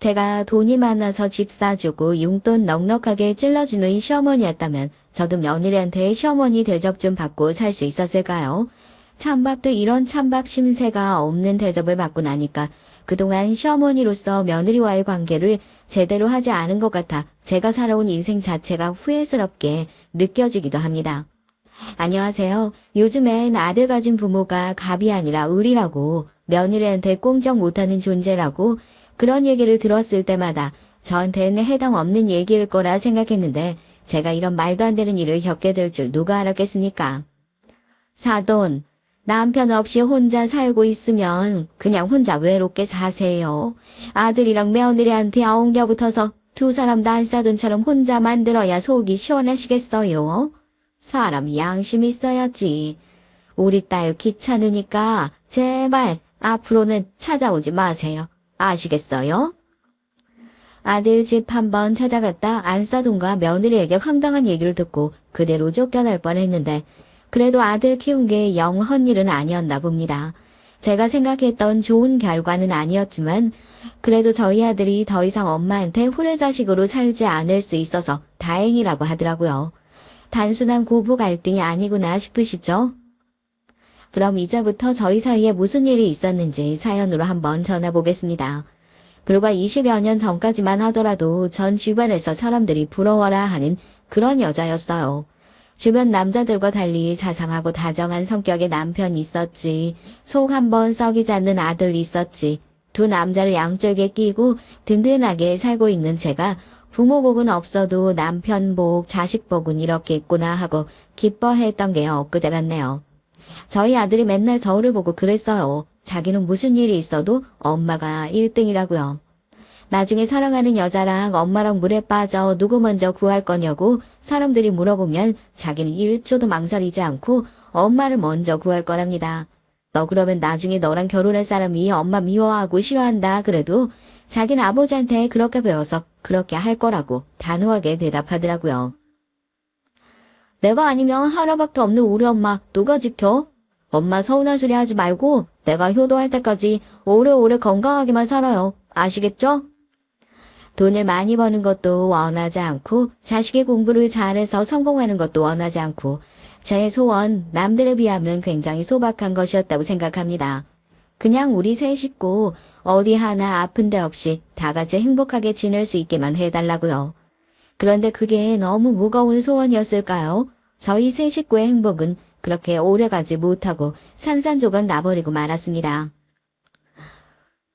제가 돈이 많아서 집 사주고 용돈 넉넉하게 찔러주는 시어머니였다면 저도 며느리한테 시어머니 대접 좀 받고 살 수 있었을까요? 찬밥도 이런 찬밥 심세가 없는 대접을 받고 나니까 그동안 시어머니로서 며느리와의 관계를 제대로 하지 않은 것 같아 제가 살아온 인생 자체가 후회스럽게 느껴지기도 합니다. 안녕하세요. 요즘엔 아들 가진 부모가 갑이 아니라 을이라고 며느리한테 꼼짝 못하는 존재라고 그런 얘기를 들었을 때마다 저한테는 해당 없는 얘기일 거라 생각했는데 제가 이런 말도 안 되는 일을 겪게 될 줄 누가 알았겠습니까? 사돈, 남편 없이 혼자 살고 있으면 그냥 혼자 외롭게 사세요. 아들이랑 며느리한테 엉겨 붙어서 두 사람 난사돈처럼 혼자 만들어야 속이 시원하시겠어요? 사람 양심 있어야지. 우리 딸 귀찮으니까 제발 앞으로는 찾아오지 마세요. 아시겠어요? 아들 집 한번 찾아갔다 안사돈과 며느리에게 황당한 얘기를 듣고 그대로 쫓겨날 뻔했는데 그래도 아들 키운 게 영 헛일은 아니었나 봅니다. 제가 생각했던 좋은 결과는 아니었지만 그래도 저희 아들이 더 이상 엄마한테 후레자식으로 살지 않을 수 있어서 다행이라고 하더라고요. 단순한 고부 갈등이 아니구나 싶으시죠? 그럼 이제부터 저희 사이에 무슨 일이 있었는지 사연으로 한번 전해보겠습니다. 불과 20여 년 전까지만 하더라도 전 주변에서 사람들이 부러워라 하는 그런 여자였어요. 주변 남자들과 달리 자상하고 다정한 성격의 남편이 있었지. 속 한번 썩이지 않는 아들이 있었지. 두 남자를 양쪽에 끼고 든든하게 살고 있는 제가 부모 복은 없어도 남편 복, 자식 복은 이렇게 있구나 하고 기뻐했던 게 엊그제 같네요. 저희 아들이 맨날 저를 보고 그랬어요. 자기는 무슨 일이 있어도 엄마가 1등이라고요. 나중에 사랑하는 여자랑 엄마랑 물에 빠져 누구 먼저 구할 거냐고 사람들이 물어보면 자기는 1초도 망설이지 않고 엄마를 먼저 구할 거랍니다. 너 그러면 나중에 너랑 결혼할 사람이 엄마 미워하고 싫어한다 그래도 자기는 아버지한테 그렇게 배워서 그렇게 할 거라고 단호하게 대답하더라고요. 내가 아니면 하나밖에 없는 우리 엄마 누가 지켜? 엄마 서운한 소리 하지 말고 내가 효도할 때까지 오래오래 건강하게만 살아요. 아시겠죠? 돈을 많이 버는 것도 원하지 않고 자식의 공부를 잘해서 성공하는 것도 원하지 않고 제 소원 남들에 비하면 굉장히 소박한 것이었다고 생각합니다. 그냥 우리 세 식구 어디 하나 아픈 데 없이 다 같이 행복하게 지낼 수 있게만 해달라고요. 그런데 그게 너무 무거운 소원이었을까요? 저희 세 식구의 행복은 그렇게 오래가지 못하고 산산조각 나버리고 말았습니다.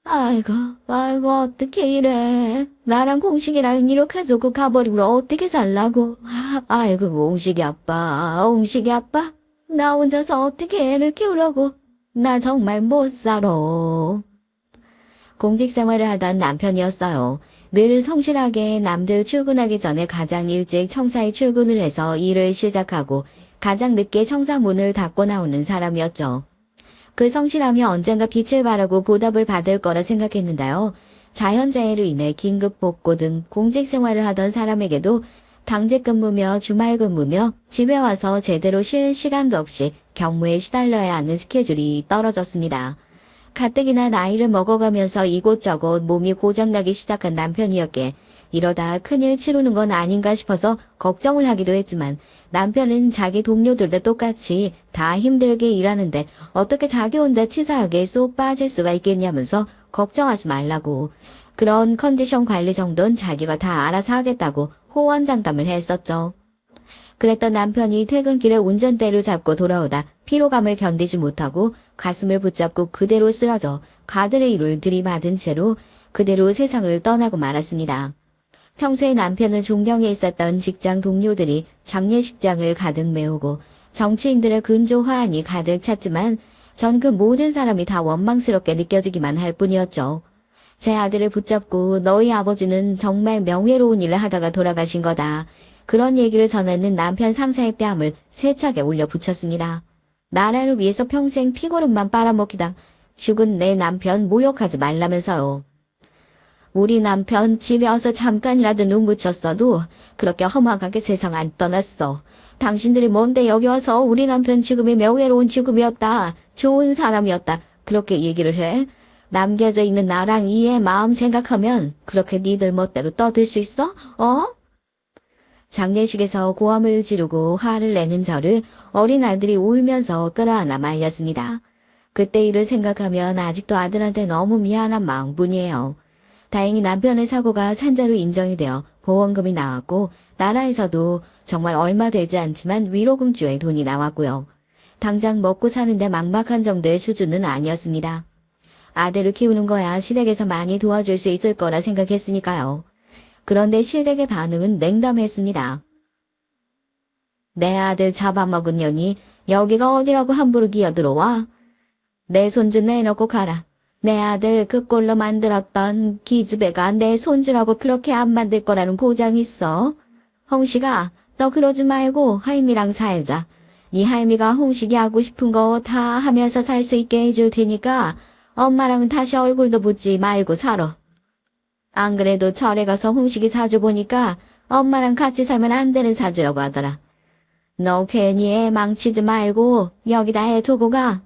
아이고 어떻게 이래. 나랑 공식이랑 이렇게 두고 가버리면 어떻게 살라고. 아이고 공식이 아빠 나 혼자서 어떻게 애를 키우려고. 나 정말 못 살아. 공직 생활을 하던 남편이었어요. 늘 성실하게 남들 출근하기 전에 가장 일찍 청사에 출근을 해서 일을 시작하고 가장 늦게 청사 문을 닫고 나오는 사람이었죠. 그 성실함이 언젠가 빛을 발하고 보답을 받을 거라 생각했는데요. 자연재해로 인해 긴급 복고 등 공직 생활을 하던 사람에게도 당직 근무며 주말 근무며 집에 와서 제대로 쉴 시간도 없이 경무에 시달려야 하는 스케줄이 떨어졌습니다. 가뜩이나 나이를 먹어가면서 이곳저곳 몸이 고장나기 시작한 남편이었기에 이러다 큰일 치르는 건 아닌가 싶어서 걱정을 하기도 했지만 남편은 자기 동료들도 똑같이 다 힘들게 일하는데 어떻게 자기 혼자 치사하게 쏙 빠질 수가 있겠냐면서 걱정하지 말라고. 그런 컨디션 관리 정도는 자기가 다 알아서 하겠다고 호언장담을 했었죠. 그랬던 남편이 퇴근길에 운전대를 잡고 돌아오다 피로감을 견디지 못하고 가슴을 붙잡고 그대로 쓰러져 가드레일을 들이받은 채로 그대로 세상을 떠나고 말았습니다. 평소에 남편을 존경해 있었던 직장 동료들이 장례식장을 가득 메우고 정치인들의 근조 화환이 가득 찼지만 전 그 모든 사람이 다 원망스럽게 느껴지기만 할 뿐이었죠. 제 아들을 붙잡고 너희 아버지는 정말 명예로운 일을 하다가 돌아가신 거다. 그런 얘기를 전하는 남편 상사의 뺨을 세차게 올려 붙였습니다. 나라를 위해서 평생 피고름만 빨아먹기다. 죽은 내 남편 모욕하지 말라면서요. 우리 남편 집에 와서 잠깐이라도 눈 붙였어도 그렇게 험악하게 세상 안 떠났어. 당신들이 뭔데 여기 와서 우리 남편 죽음이 명예로운 죽음이었다. 좋은 사람이었다. 그렇게 얘기를 해? 남겨져 있는 나랑 이의 마음 생각하면 그렇게 니들 멋대로 떠들 수 있어? 어? 장례식에서 고함을 지르고 화를 내는 저를 어린 아들이 울면서 끌어안아 말렸습니다. 그때 일을 생각하면 아직도 아들한테 너무 미안한 마음뿐이에요. 다행히 남편의 사고가 산재로 인정이 되어 보험금이 나왔고 나라에서도 정말 얼마 되지 않지만 위로금주의 돈이 나왔고요. 당장 먹고 사는데 막막한 정도의 수준은 아니었습니다. 아들을 키우는 거야 시댁에서 많이 도와줄 수 있을 거라 생각했으니까요. 그런데 시댁의 반응은 냉담했습니다. 내 아들 잡아먹은 년이 여기가 어디라고 함부로 기어들어와? 내 손주 내놓고 가라. 내 아들 그 꼴로 만들었던 기집애가 내 손주라고 그렇게 안 만들 거라는 보장 있어? 홍식아, 너 그러지 말고 할미랑 살자. 이 할미가 홍식이 하고 싶은 거 다 하면서 살 수 있게 해줄 테니까 엄마랑은 다시 얼굴도 붙지 말고 살아. 안 그래도 절에 가서 홍식이 사주 보니까 엄마랑 같이 살면 안 되는 사주라고 하더라. 너 괜히 애 망치지 말고 여기다 애 두고 가.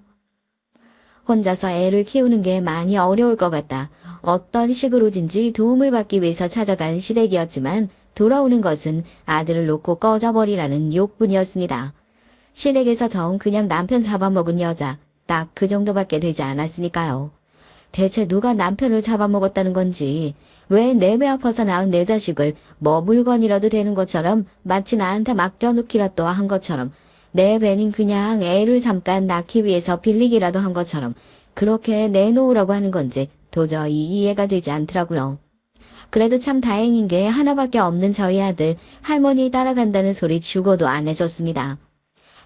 혼자서 애를 키우는 게 많이 어려울 것 같다. 어떤 식으로든지 도움을 받기 위해서 찾아간 시댁이었지만 돌아오는 것은 아들을 놓고 꺼져버리라는 욕뿐이었습니다. 시댁에서 정 그냥 남편 잡아먹은 여자 딱 그 정도밖에 되지 않았으니까요. 대체 누가 남편을 잡아먹었다는 건지 왜 내 배 아파서 낳은 내 자식을 뭐 물건이라도 되는 것처럼 마치 나한테 맡겨놓기라 또 한 것처럼 내 배는 그냥 애를 잠깐 낳기 위해서 빌리기라도 한 것처럼 그렇게 내놓으라고 하는 건지 도저히 이해가 되지 않더라고요. 그래도 참 다행인 게 하나밖에 없는 저희 아들 할머니 따라간다는 소리 죽어도 안 해줬습니다.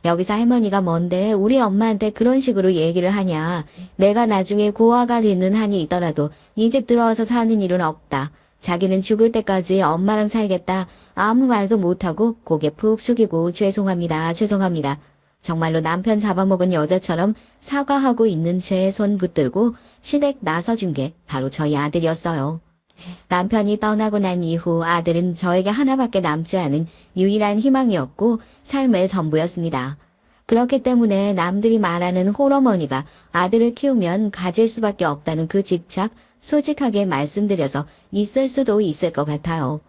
여기서 할머니가 뭔데 우리 엄마한테 그런 식으로 얘기를 하냐. 내가 나중에 고아가 되는 한이 있더라도 이 집 들어와서 사는 일은 없다. 자기는 죽을 때까지 엄마랑 살겠다. 아무 말도 못하고 고개 푹 숙이고 죄송합니다. 죄송합니다. 정말로 남편 잡아먹은 여자처럼 사과하고 있는 제 손 붙들고 시댁 나서준 게 바로 저희 아들이었어요. 남편이 떠나고 난 이후 아들은 저에게 하나밖에 남지 않은 유일한 희망이었고 삶의 전부였습니다. 그렇기 때문에 남들이 말하는 홀어머니가 아들을 키우면 가질 수밖에 없다는 그 집착 솔직하게 말씀드려서 있을 수도 있을 것 같아요.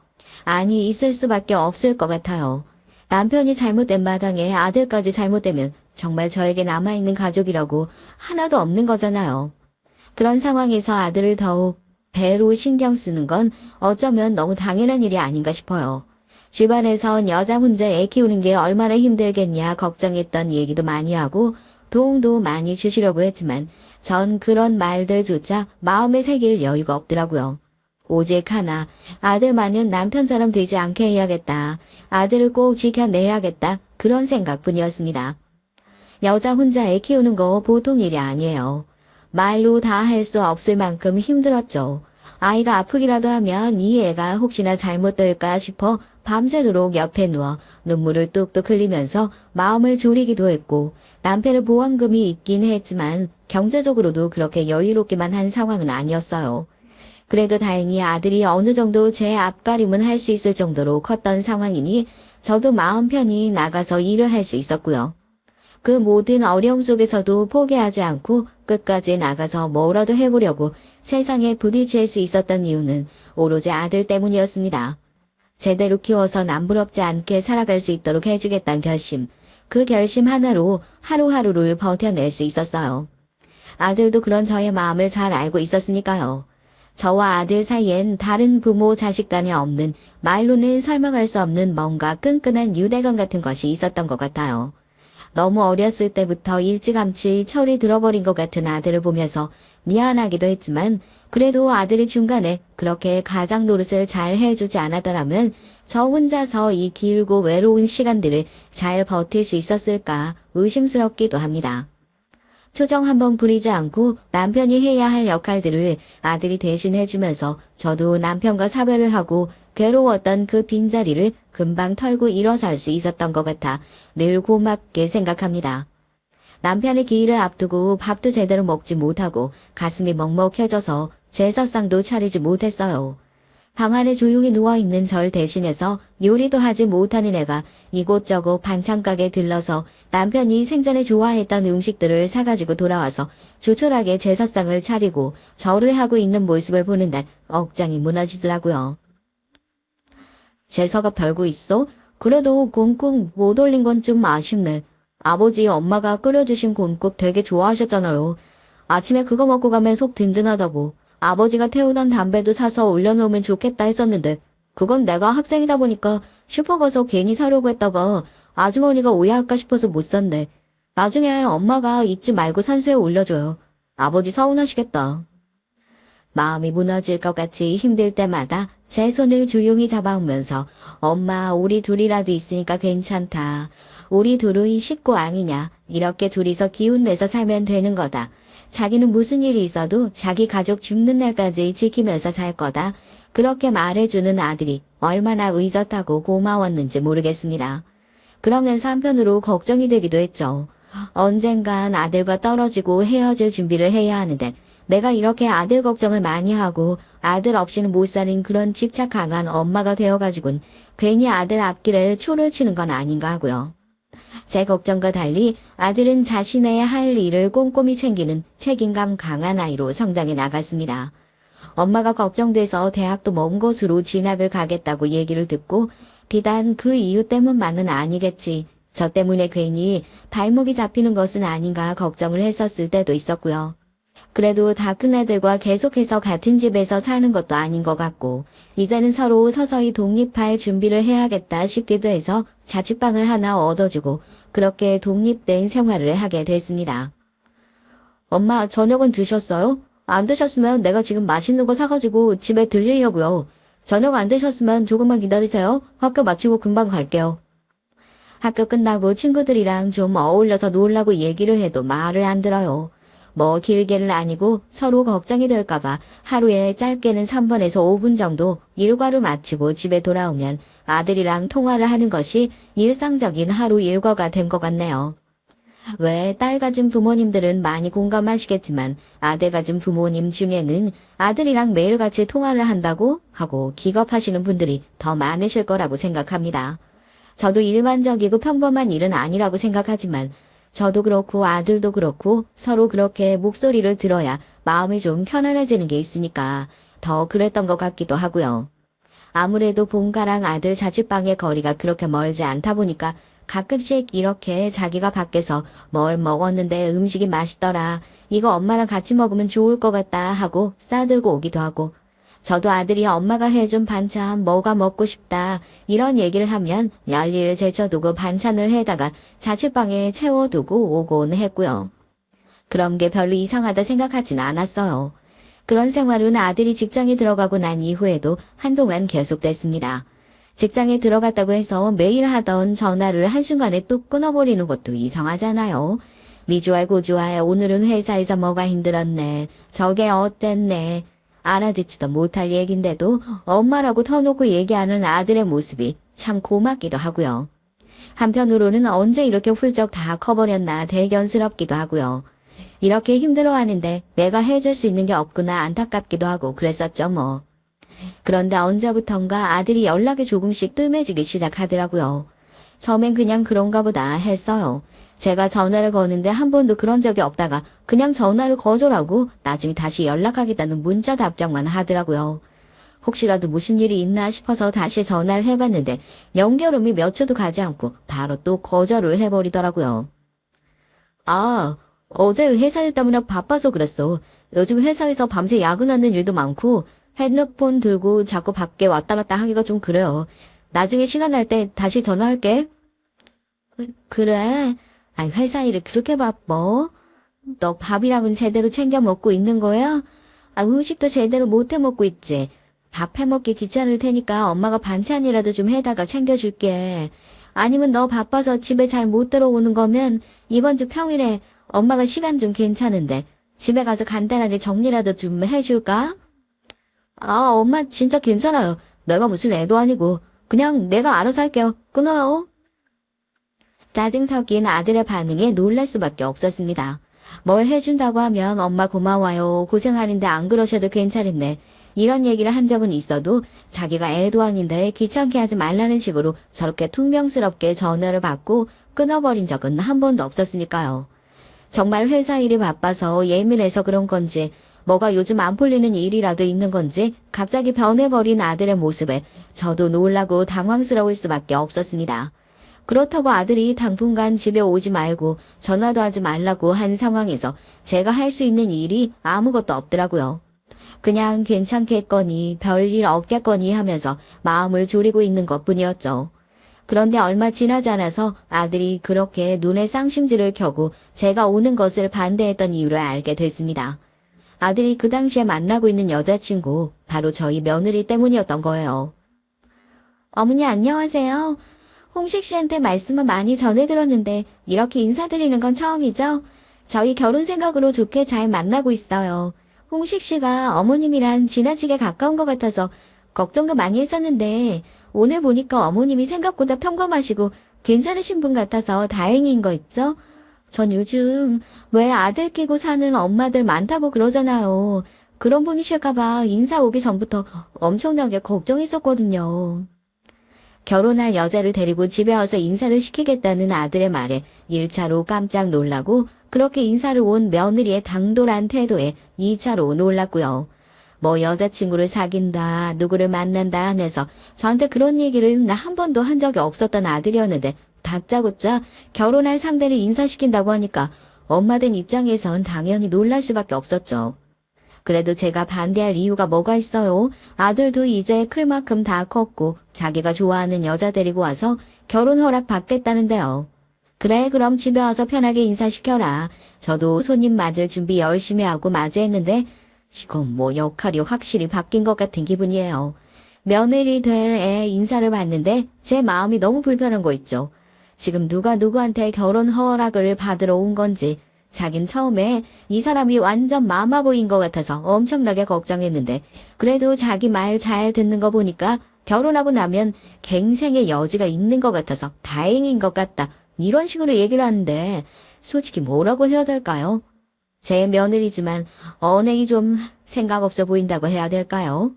아니 있을 수밖에 없을 것 같아요. 남편이 잘못된 마당에 아들까지 잘못되면 정말 저에게 남아있는 가족이라고 하나도 없는 거잖아요. 그런 상황에서 아들을 더욱 배로 신경 쓰는 건 어쩌면 너무 당연한 일이 아닌가 싶어요. 집안에선 여자 혼자 애 키우는 게 얼마나 힘들겠냐 걱정했던 얘기도 많이 하고 도움도 많이 주시려고 했지만 전 그런 말들조차 마음에 새길 여유가 없더라고요. 오직 하나, 아들만은 남편처럼 되지 않게 해야겠다. 아들을 꼭 지켜내야겠다. 그런 생각뿐이었습니다. 여자 혼자 애 키우는 거 보통 일이 아니에요. 말로 다 할 수 없을 만큼 힘들었죠. 아이가 아프기라도 하면 이 애가 혹시나 잘못될까 싶어 밤새도록 옆에 누워 눈물을 뚝뚝 흘리면서 마음을 졸이기도 했고 남편의 보험금이 있긴 했지만 경제적으로도 그렇게 여유롭기만 한 상황은 아니었어요. 그래도 다행히 아들이 어느 정도 제 앞가림은 할 수 있을 정도로 컸던 상황이니 저도 마음 편히 나가서 일을 할 수 있었고요. 그 모든 어려움 속에서도 포기하지 않고 끝까지 나가서 뭐라도 해보려고 세상에 부딪힐 수 있었던 이유는 오로지 아들 때문이었습니다. 제대로 키워서 남부럽지 않게 살아갈 수 있도록 해주겠다는 결심. 그 결심 하나로 하루하루를 버텨낼 수 있었어요. 아들도 그런 저의 마음을 잘 알고 있었으니까요. 저와 아들 사이엔 다른 부모 자식 간에 없는 말로는 설명할 수 없는 뭔가 끈끈한 유대감 같은 것이 있었던 것 같아요. 너무 어렸을 때부터 일찌감치 철이 들어버린 것 같은 아들을 보면서 미안하기도 했지만 그래도 아들이 중간에 그렇게 가장 노릇을 잘 해주지 않았더라면 저 혼자서 이 길고 외로운 시간들을 잘 버틸 수 있었을까 의심스럽기도 합니다. 초정 한번 부리지 않고 남편이 해야 할 역할들을 아들이 대신 해주면서 저도 남편과 사별을 하고 괴로웠던 그 빈자리를 금방 털고 일어설 수 있었던 것 같아 늘 고맙게 생각합니다. 남편의 기일을 앞두고 밥도 제대로 먹지 못하고 가슴이 먹먹해져서 제사상도 차리지 못했어요. 방 안에 조용히 누워있는 절 대신해서 요리도 하지 못하는 애가 이곳저곳 반찬가게 들러서 남편이 생전에 좋아했던 음식들을 사가지고 돌아와서 조촐하게 제사상을 차리고 절을 하고 있는 모습을 보는 날 억장이 무너지더라고요. 제사가 별거 있어? 그래도 곰국 못 올린 건 좀 아쉽네. 아버지 엄마가 끓여주신 곰국 되게 좋아하셨잖아요. 아침에 그거 먹고 가면 속 든든하다고. 아버지가 태우던 담배도 사서 올려놓으면 좋겠다 했었는데 그건 내가 학생이다 보니까 슈퍼 가서 괜히 사려고 했다가 아주머니가 오해할까 싶어서 못 샀네. 나중에 엄마가 잊지 말고 산소에 올려줘요. 아버지 서운하시겠다. 마음이 무너질 것 같이 힘들 때마다 제 손을 조용히 잡아오면서 엄마 우리 둘이라도 있으니까 괜찮다. 우리 둘이 식구 아니냐. 이렇게 둘이서 기운 내서 살면 되는 거다. 자기는 무슨 일이 있어도 자기 가족 죽는 날까지 지키면서 살 거다. 그렇게 말해주는 아들이 얼마나 의젓하고 고마웠는지 모르겠습니다. 그러면서 한편으로 걱정이 되기도 했죠. 언젠간 아들과 떨어지고 헤어질 준비를 해야 하는데 내가 이렇게 아들 걱정을 많이 하고 아들 없이는 못 사는 그런 집착 강한 엄마가 되어가지고는 괜히 아들 앞길에 초를 치는 건 아닌가 하고요. 제 걱정과 달리 아들은 자신의 할 일을 꼼꼼히 챙기는 책임감 강한 아이로 성장해 나갔습니다. 엄마가 걱정돼서 대학도 먼 곳으로 진학을 가겠다고 얘기를 듣고 비단 그 이유 때문만은 아니겠지. 저 때문에 괜히 발목이 잡히는 것은 아닌가 걱정을 했었을 때도 있었고요. 그래도 다 큰 애들과 계속해서 같은 집에서 사는 것도 아닌 것 같고 이제는 서로 서서히 독립할 준비를 해야겠다 싶기도 해서 자취방을 하나 얻어주고 그렇게 독립된 생활을 하게 됐습니다. 엄마 저녁은 드셨어요? 안 드셨으면 내가 지금 맛있는 거 사가지고 집에 들리려고요. 저녁 안 드셨으면 조금만 기다리세요. 학교 마치고 금방 갈게요. 학교 끝나고 친구들이랑 좀 어울려서 놀라고 얘기를 해도 말을 안 들어요. 뭐 길게는 아니고 서로 걱정이 될까봐 하루에 짧게는 3분에서 5분 정도 일과를 마치고 집에 돌아오면 아들이랑 통화를 하는 것이 일상적인 하루 일과가 된 것 같네요. 왜 딸 가진 부모님들은 많이 공감하시겠지만 아들 가진 부모님 중에는 아들이랑 매일같이 통화를 한다고 하고 기겁하시는 분들이 더 많으실 거라고 생각합니다. 저도 일반적이고 평범한 일은 아니라고 생각하지만 저도 그렇고 아들도 그렇고 서로 그렇게 목소리를 들어야 마음이 좀 편안해지는 게 있으니까 더 그랬던 것 같기도 하고요. 아무래도 본가랑 아들 자취방의 거리가 그렇게 멀지 않다 보니까 가끔씩 이렇게 자기가 밖에서 뭘 먹었는데 음식이 맛있더라. 이거 엄마랑 같이 먹으면 좋을 것 같다 하고 싸들고 오기도 하고 저도 아들이 엄마가 해준 반찬 뭐가 먹고 싶다 이런 얘기를 하면 열일 제쳐두고 반찬을 해다가 자취방에 채워두고 오곤 했고요. 그런 게 별로 이상하다 생각하진 않았어요. 그런 생활은 아들이 직장에 들어가고 난 이후에도 한동안 계속됐습니다. 직장에 들어갔다고 해서 매일 하던 전화를 한순간에 뚝 끊어버리는 것도 이상하잖아요. 미주알 고주알 오늘은 회사에서 뭐가 힘들었네. 저게 어땠네. 알아듣지도 못할 얘긴데도 엄마라고 터놓고 얘기하는 아들의 모습이 참 고맙기도 하고요. 한편으로는 언제 이렇게 훌쩍 다 커버렸나 대견스럽기도 하고요. 이렇게 힘들어하는데 내가 해줄 수 있는 게 없구나 안타깝기도 하고 그랬었죠 뭐. 그런데 언제부턴가 아들이 연락이 조금씩 뜸해지기 시작하더라고요. 처음엔 그냥 그런가 보다 했어요. 제가 전화를 거는데 한 번도 그런 적이 없다가 그냥 전화를 거절하고 나중에 다시 연락하겠다는 문자 답장만 하더라고요. 혹시라도 무슨 일이 있나 싶어서 다시 전화를 해봤는데 연결음이 몇 초도 가지 않고 바로 또 거절을 해버리더라고요. 아, 어제 회사 일 때문에 바빠서 그랬어. 요즘 회사에서 밤새 야근하는 일도 많고 핸드폰 들고 자꾸 밖에 왔다 갔다 하기가 좀 그래요. 나중에 시간 날 때 다시 전화할게. 그래? 아니 회사 일이 그렇게 바빠? 너 밥이랑은 제대로 챙겨 먹고 있는 거야? 아, 음식도 제대로 못 해 먹고 있지. 밥 해 먹기 귀찮을 테니까 엄마가 반찬이라도 좀 해다가 챙겨줄게. 아니면 너 바빠서 집에 잘 못 들어오는 거면 이번 주 평일에 엄마가 시간 좀 괜찮은데 집에 가서 간단하게 정리라도 좀 해줄까? 아, 엄마 진짜 괜찮아요. 내가 무슨 애도 아니고 그냥 내가 알아서 할게요. 끊어요. 짜증 섞인 아들의 반응에 놀랄 수밖에 없었습니다. 뭘 해준다고 하면 엄마 고마워요. 고생하는데 안 그러셔도 괜찮은데. 이런 얘기를 한 적은 있어도 자기가 애도왕인데 귀찮게 하지 말라는 식으로 저렇게 퉁명스럽게 전화를 받고 끊어버린 적은 한 번도 없었으니까요. 정말 회사 일이 바빠서 예민해서 그런 건지 뭐가 요즘 안 풀리는 일이라도 있는 건지 갑자기 변해버린 아들의 모습에 저도 놀라고 당황스러울 수밖에 없었습니다. 그렇다고 아들이 당분간 집에 오지 말고 전화도 하지 말라고 한 상황에서 제가 할 수 있는 일이 아무것도 없더라고요. 그냥 괜찮겠거니 별일 없겠거니 하면서 마음을 졸이고 있는 것뿐이었죠. 그런데 얼마 지나지 않아서 아들이 그렇게 눈에 쌍심지를 켜고 제가 오는 것을 반대했던 이유를 알게 됐습니다. 아들이 그 당시에 만나고 있는 여자친구, 바로 저희 며느리 때문이었던 거예요. 어머니 안녕하세요. 홍식 씨한테 말씀은 많이 전해들었는데 이렇게 인사드리는 건 처음이죠? 저희 결혼 생각으로 좋게 잘 만나고 있어요. 홍식 씨가 어머님이랑 지나치게 가까운 것 같아서 걱정도 많이 했었는데 오늘 보니까 어머님이 생각보다 평범하시고 괜찮으신 분 같아서 다행인 거 있죠? 전 요즘 왜 아들 끼고 사는 엄마들 많다고 그러잖아요. 그런 분이실까봐 인사 오기 전부터 엄청나게 걱정했었거든요. 결혼할 여자를 데리고 집에 와서 인사를 시키겠다는 아들의 말에 1차로 깜짝 놀라고 그렇게 인사를 온 며느리의 당돌한 태도에 2차로 놀랐고요. 뭐 여자친구를 사귄다, 누구를 만난다 하면서 저한테 그런 얘기를 나 한 번도 한 적이 없었던 아들이었는데 다짜고짜 결혼할 상대를 인사시킨다고 하니까 엄마 된 입장에선 당연히 놀랄 수밖에 없었죠. 그래도 제가 반대할 이유가 뭐가 있어요? 아들도 이제 클 만큼 다 컸고 자기가 좋아하는 여자 데리고 와서 결혼 허락 받겠다는데요. 그래 그럼 집에 와서 편하게 인사시켜라. 저도 손님 맞을 준비 열심히 하고 맞이했는데 이건 뭐 역할이 확실히 바뀐 것 같은 기분이에요. 며느리 될 애 인사를 받는데 제 마음이 너무 불편한 거 있죠. 지금 누가 누구한테 결혼 허락을 받으러 온 건지 자긴 처음에 이 사람이 완전 마마보이인 것 같아서 엄청나게 걱정했는데 그래도 자기 말 잘 듣는 거 보니까 결혼하고 나면 갱생의 여지가 있는 것 같아서 다행인 것 같다. 이런 식으로 얘기를 하는데 솔직히 뭐라고 해야 될까요? 제 며느리지만 언행이 좀 생각 없어 보인다고 해야 될까요?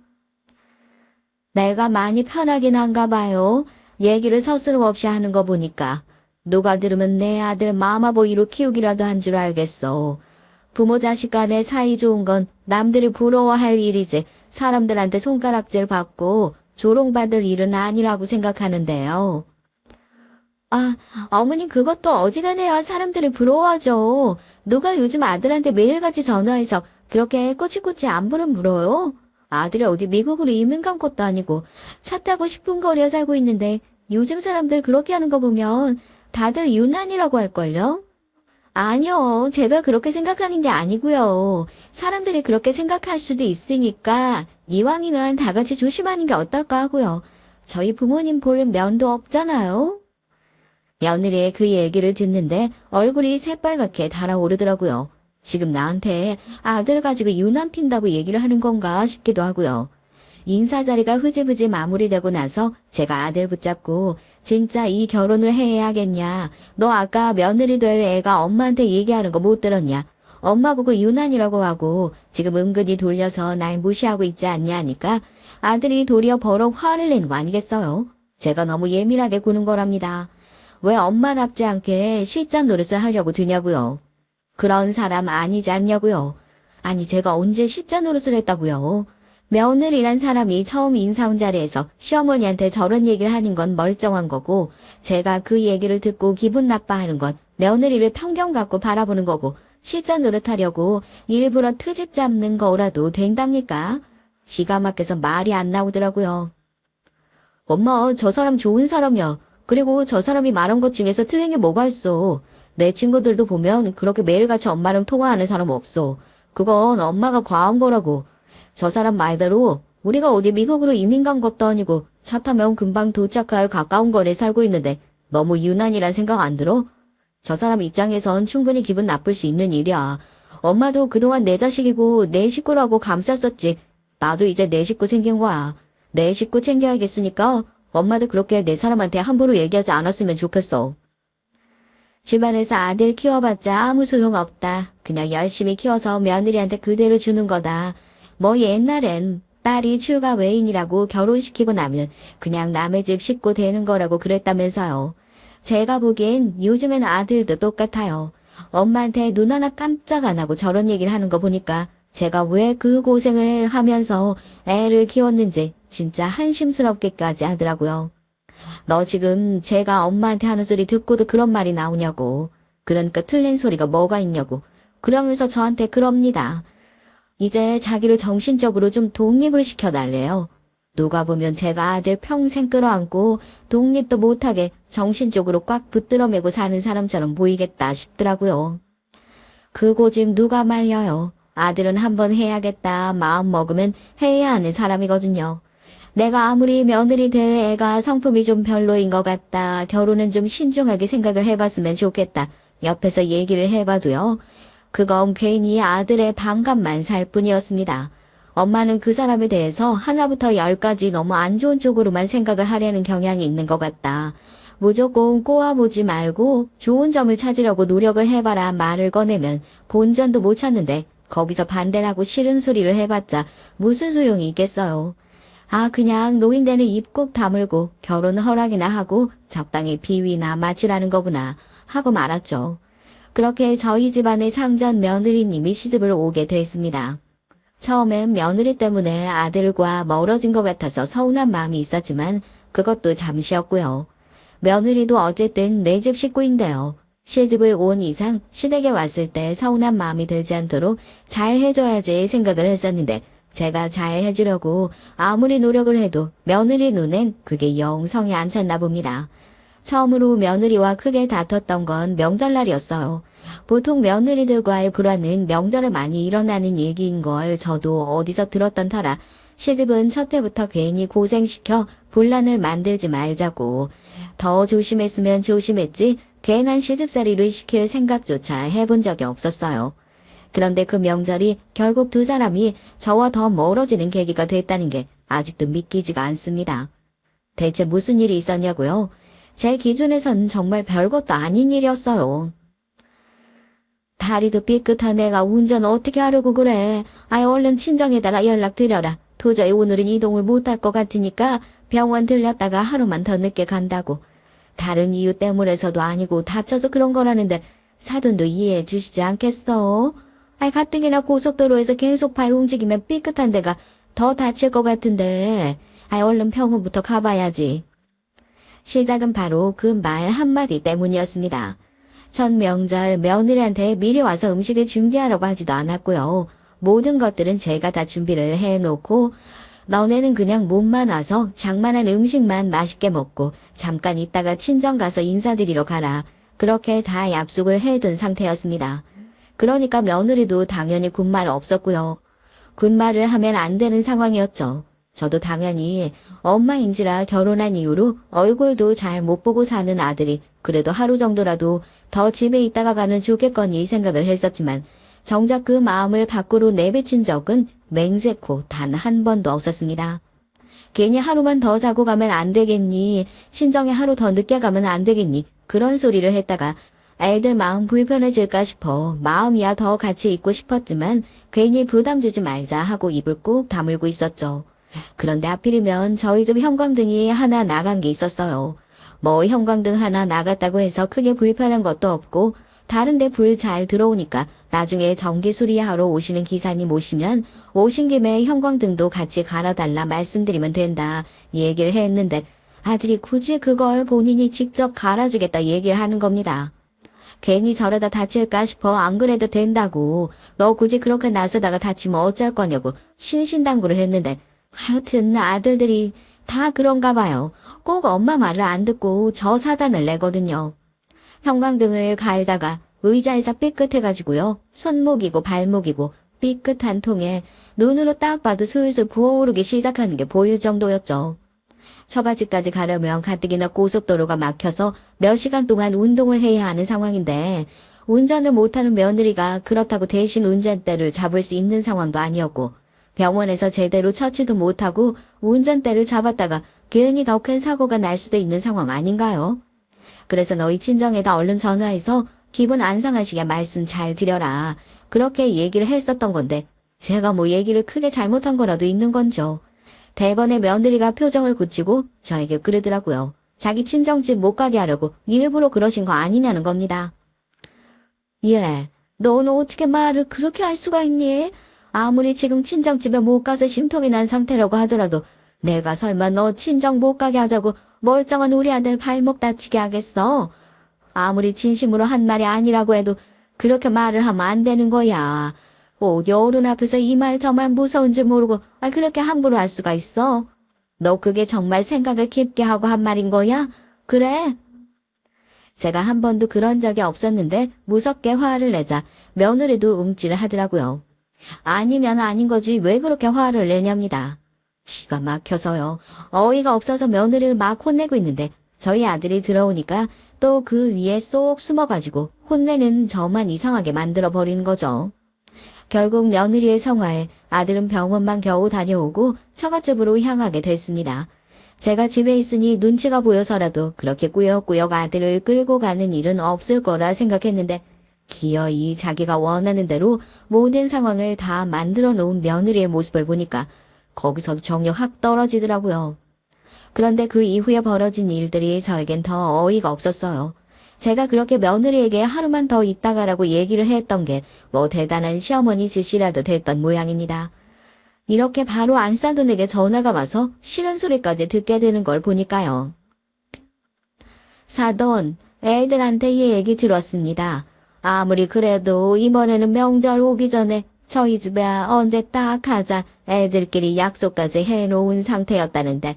내가 많이 편하긴 한가 봐요. 얘기를 서스럼 없이 하는 거 보니까 누가 들으면 내 아들 마마보이로 키우기라도 한 줄 알겠어. 부모 자식 간의 사이 좋은 건 남들이 부러워할 일이지 사람들한테 손가락질 받고 조롱받을 일은 아니라고 생각하는데요. 아, 어머님 그것도 어지간해야 사람들이 부러워하죠. 누가 요즘 아들한테 매일같이 전화해서 그렇게 꼬치꼬치 안부를 물어요? 아들이 어디 미국으로 이민 간 것도 아니고 차 타고 10분 거리에 살고 있는데 요즘 사람들 그렇게 하는 거 보면 다들 유난이라고 할걸요? 아니요. 제가 그렇게 생각하는 게 아니고요. 사람들이 그렇게 생각할 수도 있으니까 이왕이면 다 같이 조심하는 게 어떨까 하고요. 저희 부모님 볼 면도 없잖아요. 며느리의 그 얘기를 듣는데 얼굴이 새빨갛게 달아오르더라고요. 지금 나한테 아들 가지고 유난 핀다고 얘기를 하는 건가 싶기도 하고요. 인사 자리가 흐지부지 마무리되고 나서 제가 아들 붙잡고 진짜 이 결혼을 해야겠냐. 너 아까 며느리 될 애가 엄마한테 얘기하는 거 못 들었냐. 엄마 보고 유난이라고 하고 지금 은근히 돌려서 날 무시하고 있지 않냐 하니까 아들이 도리어 버럭 화를 내는 거 아니겠어요. 제가 너무 예민하게 구는 거랍니다. 왜 엄마답지 않게 시장 노릇을 하려고 드냐고요. 그런 사람 아니지 않냐고요. 아니 제가 언제 시장 노릇을 했다고요. 며느리란 사람이 처음 인사 온 자리에서 시어머니한테 저런 얘기를 하는 건 멀쩡한 거고 제가 그 얘기를 듣고 기분 나빠하는 건 며느리를 편견 갖고 바라보는 거고 시자 노릇하려고 일부러 트집 잡는 거라도 된답니까? 기가 막혀서 말이 안 나오더라고요. 엄마 저 사람 좋은 사람이야. 그리고 저 사람이 말한 것 중에서 틀린 게 뭐가 있어. 내 친구들도 보면 그렇게 매일같이 엄마랑 통화하는 사람 없어. 그건 엄마가 과한 거라고. 저 사람 말대로 우리가 어디 미국으로 이민 간 것도 아니고 차 타면 금방 도착할 가까운 거리에 살고 있는데 너무 유난이란 생각 안 들어? 저 사람 입장에선 충분히 기분 나쁠 수 있는 일이야. 엄마도 그동안 내 자식이고 내 식구라고 감쌌었지. 나도 이제 내 식구 생긴 거야. 내 식구 챙겨야겠으니까 엄마도 그렇게 내 사람한테 함부로 얘기하지 않았으면 좋겠어. 집안에서 아들 키워봤자 아무 소용없다. 그냥 열심히 키워서 며느리한테 그대로 주는 거다. 뭐 옛날엔 딸이 출가 외인이라고 결혼시키고 나면 그냥 남의 집 식구 되는 거라고 그랬다면서요. 제가 보기엔 요즘엔 아들도 똑같아요. 엄마한테 눈 하나 깜짝 안 하고 저런 얘기를 하는 거 보니까 제가 왜 그 고생을 하면서 애를 키웠는지 진짜 한심스럽게까지 하더라고요. 너 지금 제가 엄마한테 하는 소리 듣고도 그런 말이 나오냐고. 그러니까 틀린 소리가 뭐가 있냐고. 그러면서 저한테 그럽니다. 이제 자기를 정신적으로 좀 독립을 시켜달래요. 누가 보면 제가 아들 평생 끌어안고 독립도 못하게 정신적으로 꽉 붙들어 매고 사는 사람처럼 보이겠다 싶더라고요. 그 고집 누가 말려요. 아들은 한번 해야겠다 마음 먹으면 해야 하는 사람이거든요. 내가 아무리 며느리 될 애가 성품이 좀 별로인 것 같다. 결혼은 좀 신중하게 생각을 해봤으면 좋겠다. 옆에서 얘기를 해봐도요. 그건 괜히 아들의 반감만 살 뿐이었습니다. 엄마는 그 사람에 대해서 하나부터 열까지 너무 안 좋은 쪽으로만 생각을 하려는 경향이 있는 것 같다. 무조건 꼬아보지 말고 좋은 점을 찾으려고 노력을 해봐라 말을 꺼내면 본전도 못 찾는데 거기서 반대를 하고 싫은 소리를 해봤자 무슨 소용이 있겠어요. 아, 그냥 노인네는 입 꼭 다물고 결혼 허락이나 하고 적당히 비위나 맞추라는 거구나 하고 말았죠. 그렇게 저희 집안의 상전 며느리님이 시집을 오게 됐습니다. 처음엔 며느리 때문에 아들과 멀어진 것 같아서 서운한 마음이 있었지만 그것도 잠시였고요. 며느리도 어쨌든 내 집 식구인데요. 시집을 온 이상 시댁에 왔을 때 서운한 마음이 들지 않도록 잘 해줘야지 생각을 했었는데 제가 잘 해주려고 아무리 노력을 해도 며느리 눈엔 그게 영 성이 안 찼나 봅니다. 처음으로 며느리와 크게 다퉜던 건 명절날이었어요. 보통 며느리들과의 불화는 명절에 많이 일어나는 얘기인 걸 저도 어디서 들었던 터라 시집은 첫 해부터 괜히 고생시켜 분란을 만들지 말자고. 더 조심했으면 조심했지 괜한 시집살이를 시킬 생각조차 해본 적이 없었어요. 그런데 그 명절이 결국 두 사람이 저와 더 멀어지는 계기가 됐다는 게 아직도 믿기지가 않습니다. 대체 무슨 일이 있었냐고요? 제 기준에선 정말 별것도 아닌 일이었어요. 다리도 삐끗한 애가 운전 어떻게 하려고 그래. 아이 얼른 친정에다가 연락드려라. 도저히 오늘은 이동을 못할 것 같으니까 병원 들렸다가 하루만 더 늦게 간다고. 다른 이유 때문에서도 아니고 다쳐서 그런 거라는데 사돈도 이해해 주시지 않겠어? 아이 가뜩이나 고속도로에서 계속 발 움직이면 삐끗한 데가 더 다칠 것 같은데. 아이 얼른 병원부터 가봐야지. 시작은 바로 그 말 한마디 때문이었습니다. 첫 명절 며느리한테 미리 와서 음식을 준비하라고 하지도 않았고요. 모든 것들은 제가 다 준비를 해놓고 너네는 그냥 몸만 와서 장만한 음식만 맛있게 먹고 잠깐 있다가 친정 가서 인사드리러 가라. 그렇게 다 약속을 해둔 상태였습니다. 그러니까 며느리도 당연히 군말 없었고요. 군말을 하면 안 되는 상황이었죠. 저도 당연히 엄마인지라 결혼한 이후로 얼굴도 잘 못 보고 사는 아들이 그래도 하루 정도라도 더 집에 있다가 가면 좋겠거니 생각을 했었지만 정작 그 마음을 밖으로 내비친 적은 맹세코 단 한 번도 없었습니다. 괜히 하루만 더 자고 가면 안 되겠니? 친정에 하루 더 늦게 가면 안 되겠니? 그런 소리를 했다가 애들 마음 불편해질까 싶어 마음이야 더 같이 있고 싶었지만 괜히 부담 주지 말자 하고 입을 꾹 다물고 있었죠. 그런데 하필이면 저희 집 형광등이 하나 나간 게 있었어요. 뭐 형광등 하나 나갔다고 해서 크게 불편한 것도 없고 다른데 불 잘 들어오니까 나중에 전기 수리하러 오시는 기사님 오시면 오신 김에 형광등도 같이 갈아달라 말씀드리면 된다 얘기를 했는데 아들이 굳이 그걸 본인이 직접 갈아주겠다 얘기를 하는 겁니다. 괜히 저러다 다칠까 싶어 안 그래도 된다고. 너 굳이 그렇게 나서다가 다치면 어쩔 거냐고 신신당부를 했는데 하여튼 아들들이 다 그런가 봐요. 꼭 엄마 말을 안 듣고 저 사단을 내거든요. 형광등을 갈다가 의자에서 삐끗해가지고요. 손목이고 발목이고 삐끗한 통에 눈으로 딱 봐도 술술 부어오르기 시작하는 게 보일 정도였죠. 처가집까지 가려면 가뜩이나 고속도로가 막혀서 몇 시간 동안 운동을 해야 하는 상황인데 운전을 못하는 며느리가 그렇다고 대신 운전대를 잡을 수 있는 상황도 아니었고 병원에서 제대로 처치도 못하고 운전대를 잡았다가 괜히 더 큰 사고가 날 수도 있는 상황 아닌가요? 그래서 너희 친정에다 얼른 전화해서 기분 안 상하시게 말씀 잘 드려라. 그렇게 얘기를 했었던 건데 제가 뭐 얘기를 크게 잘못한 거라도 있는 건죠. 대번에 며느리가 표정을 굳히고 저에게 그러더라고요. 자기 친정집 못 가게 하려고 일부러 그러신 거 아니냐는 겁니다. 예, 너는 어떻게 말을 그렇게 할 수가 있니? 아무리 지금 친정집에 못 가서 심통이 난 상태라고 하더라도 내가 설마 너 친정 못 가게 하자고 멀쩡한 우리 아들 발목 다치게 하겠어? 아무리 진심으로 한 말이 아니라고 해도 그렇게 말을 하면 안 되는 거야. 어른 앞에서 이 말 저 말 무서운 줄 모르고 그렇게 함부로 할 수가 있어? 너 그게 정말 생각을 깊게 하고 한 말인 거야? 그래? 제가 한 번도 그런 적이 없었는데 무섭게 화를 내자 며느리도 움찔을 하더라고요. 아니면 아닌 거지 왜 그렇게 화를 내냐입니다. 기가 막혀서요. 어이가 없어서 며느리를 막 혼내고 있는데 저희 아들이 들어오니까 또 그 위에 쏙 숨어가지고 혼내는 저만 이상하게 만들어버리는 거죠. 결국 며느리의 성화에 아들은 병원만 겨우 다녀오고 처갓집으로 향하게 됐습니다. 제가 집에 있으니 눈치가 보여서라도 그렇게 꾸역꾸역 아들을 끌고 가는 일은 없을 거라 생각했는데 기어이 자기가 원하는 대로 모든 상황을 다 만들어 놓은 며느리의 모습을 보니까 거기서도 정력 확 떨어지더라고요. 그런데 그 이후에 벌어진 일들이 저에겐 더 어이가 없었어요. 제가 그렇게 며느리에게 하루만 더 있다가라고 얘기를 했던 게 뭐 대단한 시어머니 짓이라도 됐던 모양입니다. 이렇게 바로 안싸돈에게 전화가 와서 싫은 소리까지 듣게 되는 걸 보니까요. 사돈, 애들한테 이 얘기 들었습니다. 아무리 그래도 이번에는 명절 오기 전에 저희 집에 언제 딱 가자 애들끼리 약속까지 해놓은 상태였다는데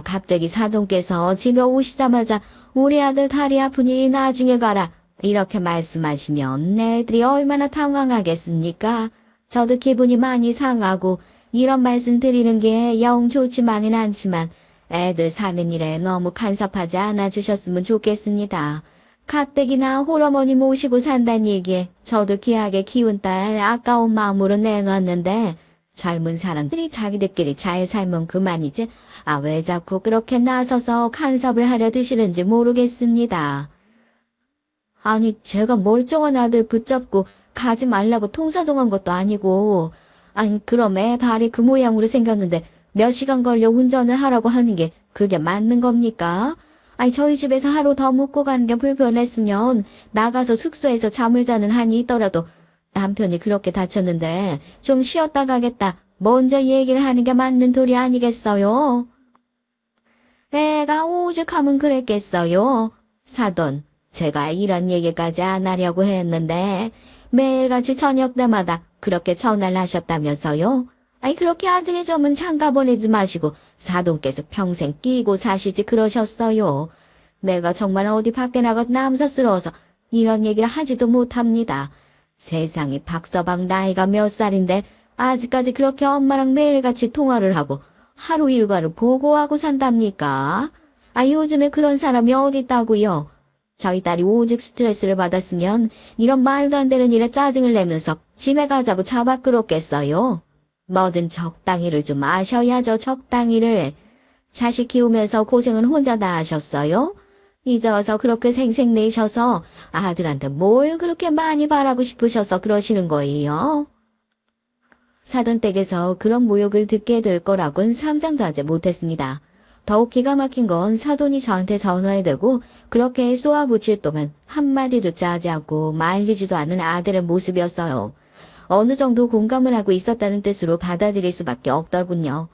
갑자기 사돈께서 집에 오시자마자 우리 아들 다리 아프니 나중에 가라 이렇게 말씀하시면 애들이 얼마나 당황하겠습니까? 저도 기분이 많이 상하고 이런 말씀 드리는 게 영 좋지만은 않지만 애들 사는 일에 너무 간섭하지 않아주셨으면 좋겠습니다. 가뜩이나 홀어머니 모시고 산다는 얘기에 저도 귀하게 키운 딸 아까운 마음으로 내놨는데 젊은 사람들이 자기들끼리 잘 살면 그만이지 왜 자꾸 그렇게 나서서 간섭을 하려 드시는지 모르겠습니다. 아니 제가 멀쩡한 아들 붙잡고 가지 말라고 통사정한 것도 아니고 그럼 애 발이 그 모양으로 생겼는데 몇 시간 걸려 운전을 하라고 하는 게 그게 맞는 겁니까? 저희 집에서 하루 더 묵고 가는 게 불편했으면 나가서 숙소에서 잠을 자는 한이 있더라도 남편이 그렇게 다쳤는데 좀 쉬었다 가겠다. 먼저 얘기를 하는 게 맞는 도리 아니겠어요? 애가 오죽하면 그랬겠어요. 사돈, 제가 이런 얘기까지 안 하려고 했는데 매일같이 저녁 때마다 그렇게 전화를 하셨다면서요? 그렇게 아들의 점은 장가 보내지 마시고 사돈께서 평생 끼고 사시지 그러셨어요. 내가 정말 어디 밖에 나가 남사스러워서 이런 얘기를 하지도 못합니다. 세상에 박서방 나이가 몇 살인데 아직까지 그렇게 엄마랑 매일같이 통화를 하고 하루 일과를 보고하고 산답니까? 요즘에 그런 사람이 어디 있다고요? 저희 딸이 오죽 스트레스를 받았으면 이런 말도 안 되는 일에 짜증을 내면서 집에 가자고 잡아 끌었겠어요? 뭐든 적당히를 좀 아셔야죠, 적당히를. 자식 키우면서 고생은 혼자 다 하셨어요? 이제 와서 그렇게 생색내셔서 아들한테 뭘 그렇게 많이 바라고 싶으셔서 그러시는 거예요? 사돈 댁에서 그런 모욕을 듣게 될 거라고는 상상도 하지 못했습니다. 더욱 기가 막힌 건 사돈이 저한테 전화를 대고 그렇게 쏘아붙일 동안 한마디조차 하지 않고 말리지도 않은 아들의 모습이었어요. 어느 정도 공감을 하고 있었다는 뜻으로 받아들일 수밖에 없더군요.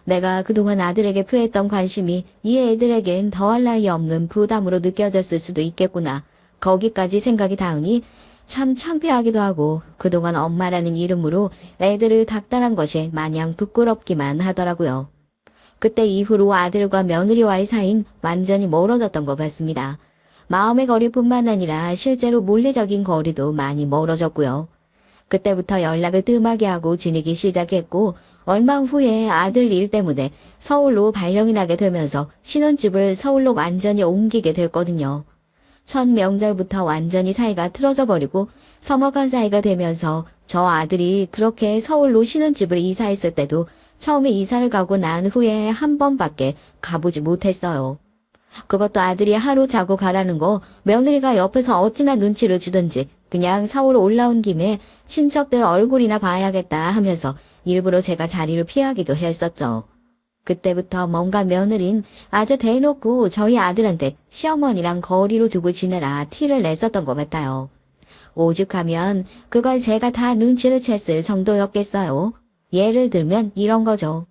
내가 그동안 아들에게 표했던 관심이 이 애들에겐 더할 나위 없는 부담으로 느껴졌을 수도 있겠구나. 거기까지 생각이 닿으니 참 창피하기도 하고 그동안 엄마라는 이름으로 애들을 닥달한 것이 마냥 부끄럽기만 하더라고요. 그때 이후로 아들과 며느리와의 사이는 완전히 멀어졌던 것 같습니다. 마음의 거리뿐만 아니라 실제로 물리적인 거리도 많이 멀어졌고요. 그때부터 연락을 뜸하게 하고 지내기 시작했고 얼마 후에 아들 일 때문에 서울로 발령이 나게 되면서 신혼집을 서울로 완전히 옮기게 됐거든요. 첫 명절부터 완전히 사이가 틀어져 버리고 서먹한 사이가 되면서 저 아들이 그렇게 서울로 신혼집을 이사했을 때도 처음에 이사를 가고 난 후에 한 번밖에 가보지 못했어요. 그것도 아들이 하루 자고 가라는 거 며느리가 옆에서 어찌나 눈치를 주든지 그냥 사오러 올라온 김에 친척들 얼굴이나 봐야겠다 하면서 일부러 제가 자리를 피하기도 했었죠. 그때부터 뭔가 며느린 아주 대놓고 저희 아들한테 시어머니랑 거리로 두고 지내라 티를 냈었던 것 같아요. 오죽하면 그걸 제가 다 눈치를 챘을 정도였겠어요. 예를 들면 이런 거죠.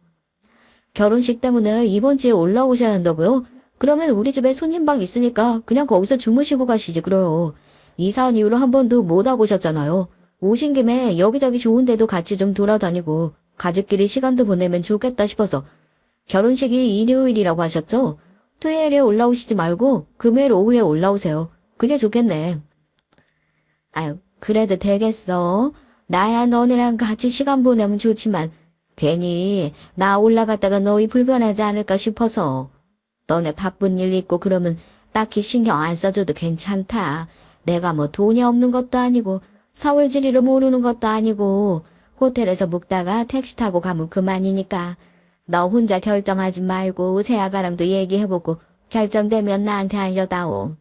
결혼식 때문에 이번 주에 올라오셔야 한다고요? 그러면 우리 집에 손님방 있으니까 그냥 거기서 주무시고 가시지 그래요. 이사한 이후로 한 번도 못 와보셨잖아요. 오신 김에 여기저기 좋은 데도 같이 좀 돌아다니고 가족끼리 시간도 보내면 좋겠다 싶어서. 결혼식이 일요일이라고 하셨죠? 토요일에 올라오시지 말고 금요일 오후에 올라오세요. 그게 좋겠네. 아유, 그래도 되겠어. 나야 너네랑 같이 시간 보내면 좋지만 괜히 나 올라갔다가 너희 불편하지 않을까 싶어서. 너네 바쁜 일 있고 그러면 딱히 신경 안 써줘도 괜찮다. 내가 뭐 돈이 없는 것도 아니고 서울 지리를 모르는 것도 아니고 호텔에서 묵다가 택시 타고 가면 그만이니까 너 혼자 결정하지 말고 새아가랑도 얘기해보고 결정되면 나한테 알려다오.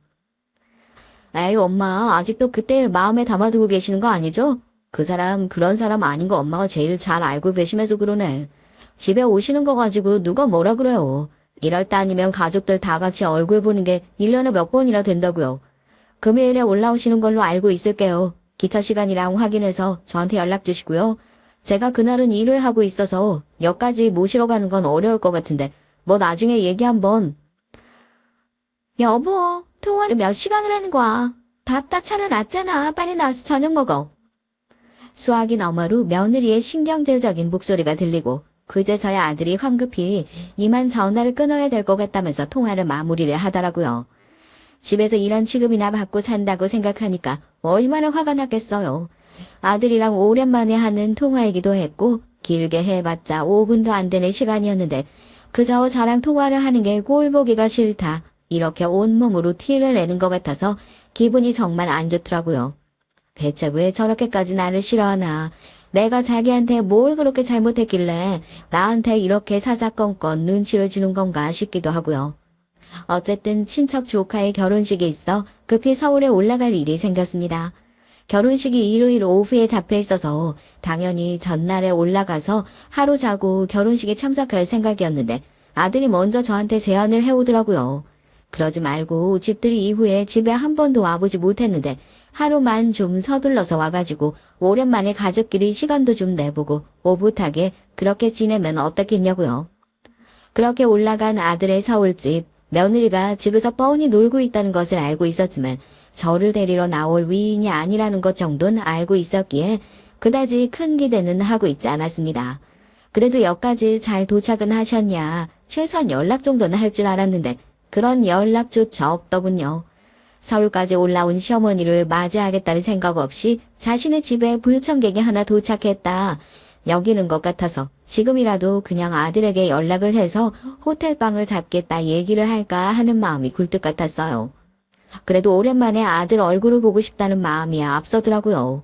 에이 엄마 아직도 그때 일 마음에 담아두고 계시는 거 아니죠? 그 사람 그런 사람 아닌 거 엄마가 제일 잘 알고 계시면서 그러네. 집에 오시는 거 가지고 누가 뭐라 그래요. 이럴 때 아니면 가족들 다 같이 얼굴 보는 게 1년에 몇 번이나 된다고요. 금요일에 올라오시는 걸로 알고 있을게요. 기차 시간이랑 확인해서 저한테 연락 주시고요. 제가 그날은 일을 하고 있어서 역까지 모시러 가는 건 어려울 것 같은데 뭐 나중에 얘기 한번. 여보, 통화를 몇 시간을 하는 거야? 밥 다 차려놨잖아. 빨리 나와서 저녁 먹어. 수화기 너머로 며느리의 신경질적인 목소리가 들리고 그제서야 아들이 황급히 이만 전화를 끊어야 될 것 같다면서 통화를 마무리를 하더라고요. 집에서 이런 취급이나 받고 산다고 생각하니까 얼마나 화가 났겠어요. 아들이랑 오랜만에 하는 통화이기도 했고 길게 해봤자 5분도 안 되는 시간이었는데 그저 저랑 통화를 하는 게 꼴 보기가 싫다. 이렇게 온몸으로 티를 내는 것 같아서 기분이 정말 안 좋더라고요. 대체 왜 저렇게까지 나를 싫어하나. 내가 자기한테 뭘 그렇게 잘못했길래 나한테 이렇게 사사건건 눈치를 주는 건가 싶기도 하고요. 어쨌든 친척 조카의 결혼식이 있어 급히 서울에 올라갈 일이 생겼습니다. 결혼식이 일요일 오후에 잡혀 있어서 당연히 전날에 올라가서 하루 자고 결혼식에 참석할 생각이었는데 아들이 먼저 저한테 제안을 해오더라고요. 그러지 말고 집들이 이후에 집에 한 번도 와보지 못했는데 하루만 좀 서둘러서 와가지고 오랜만에 가족끼리 시간도 좀 내보고 오붓하게 그렇게 지내면 어떻겠냐고요. 그렇게 올라간 아들의 서울집, 며느리가 집에서 뻔히 놀고 있다는 것을 알고 있었지만 저를 데리러 나올 위인이 아니라는 것 정도는 알고 있었기에 그다지 큰 기대는 하고 있지 않았습니다. 그래도 역까지 잘 도착은 하셨냐, 최소한 연락 정도는 할 줄 알았는데 그런 연락조차 없더군요. 서울까지 올라온 시어머니를 맞이하겠다는 생각 없이 자신의 집에 불청객이 하나 도착했다. 여기는 것 같아서 지금이라도 그냥 아들에게 연락을 해서 호텔방을 잡겠다 얘기를 할까 하는 마음이 굴뚝 같았어요. 그래도 오랜만에 아들 얼굴을 보고 싶다는 마음이 앞서더라고요.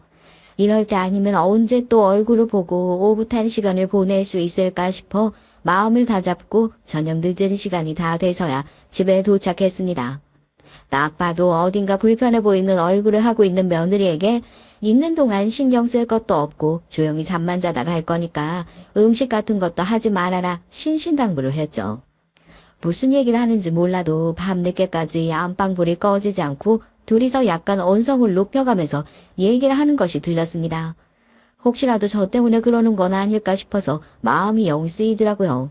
이럴 때 아니면 언제 또 얼굴을 보고 오붓한 시간을 보낼 수 있을까 싶어 마음을 다잡고 저녁 늦은 시간이 다 돼서야 집에 도착했습니다. 딱 봐도 어딘가 불편해 보이는 얼굴을 하고 있는 며느리에게 있는 동안 신경 쓸 것도 없고 조용히 잠만 자다 갈 거니까 음식 같은 것도 하지 말아라 신신당부를 했죠. 무슨 얘기를 하는지 몰라도 밤늦게까지 안방불이 꺼지지 않고 둘이서 약간 언성을 높여가면서 얘기를 하는 것이 들렸습니다. 혹시라도 저 때문에 그러는 건 아닐까 싶어서 마음이 영 쓰이더라고요.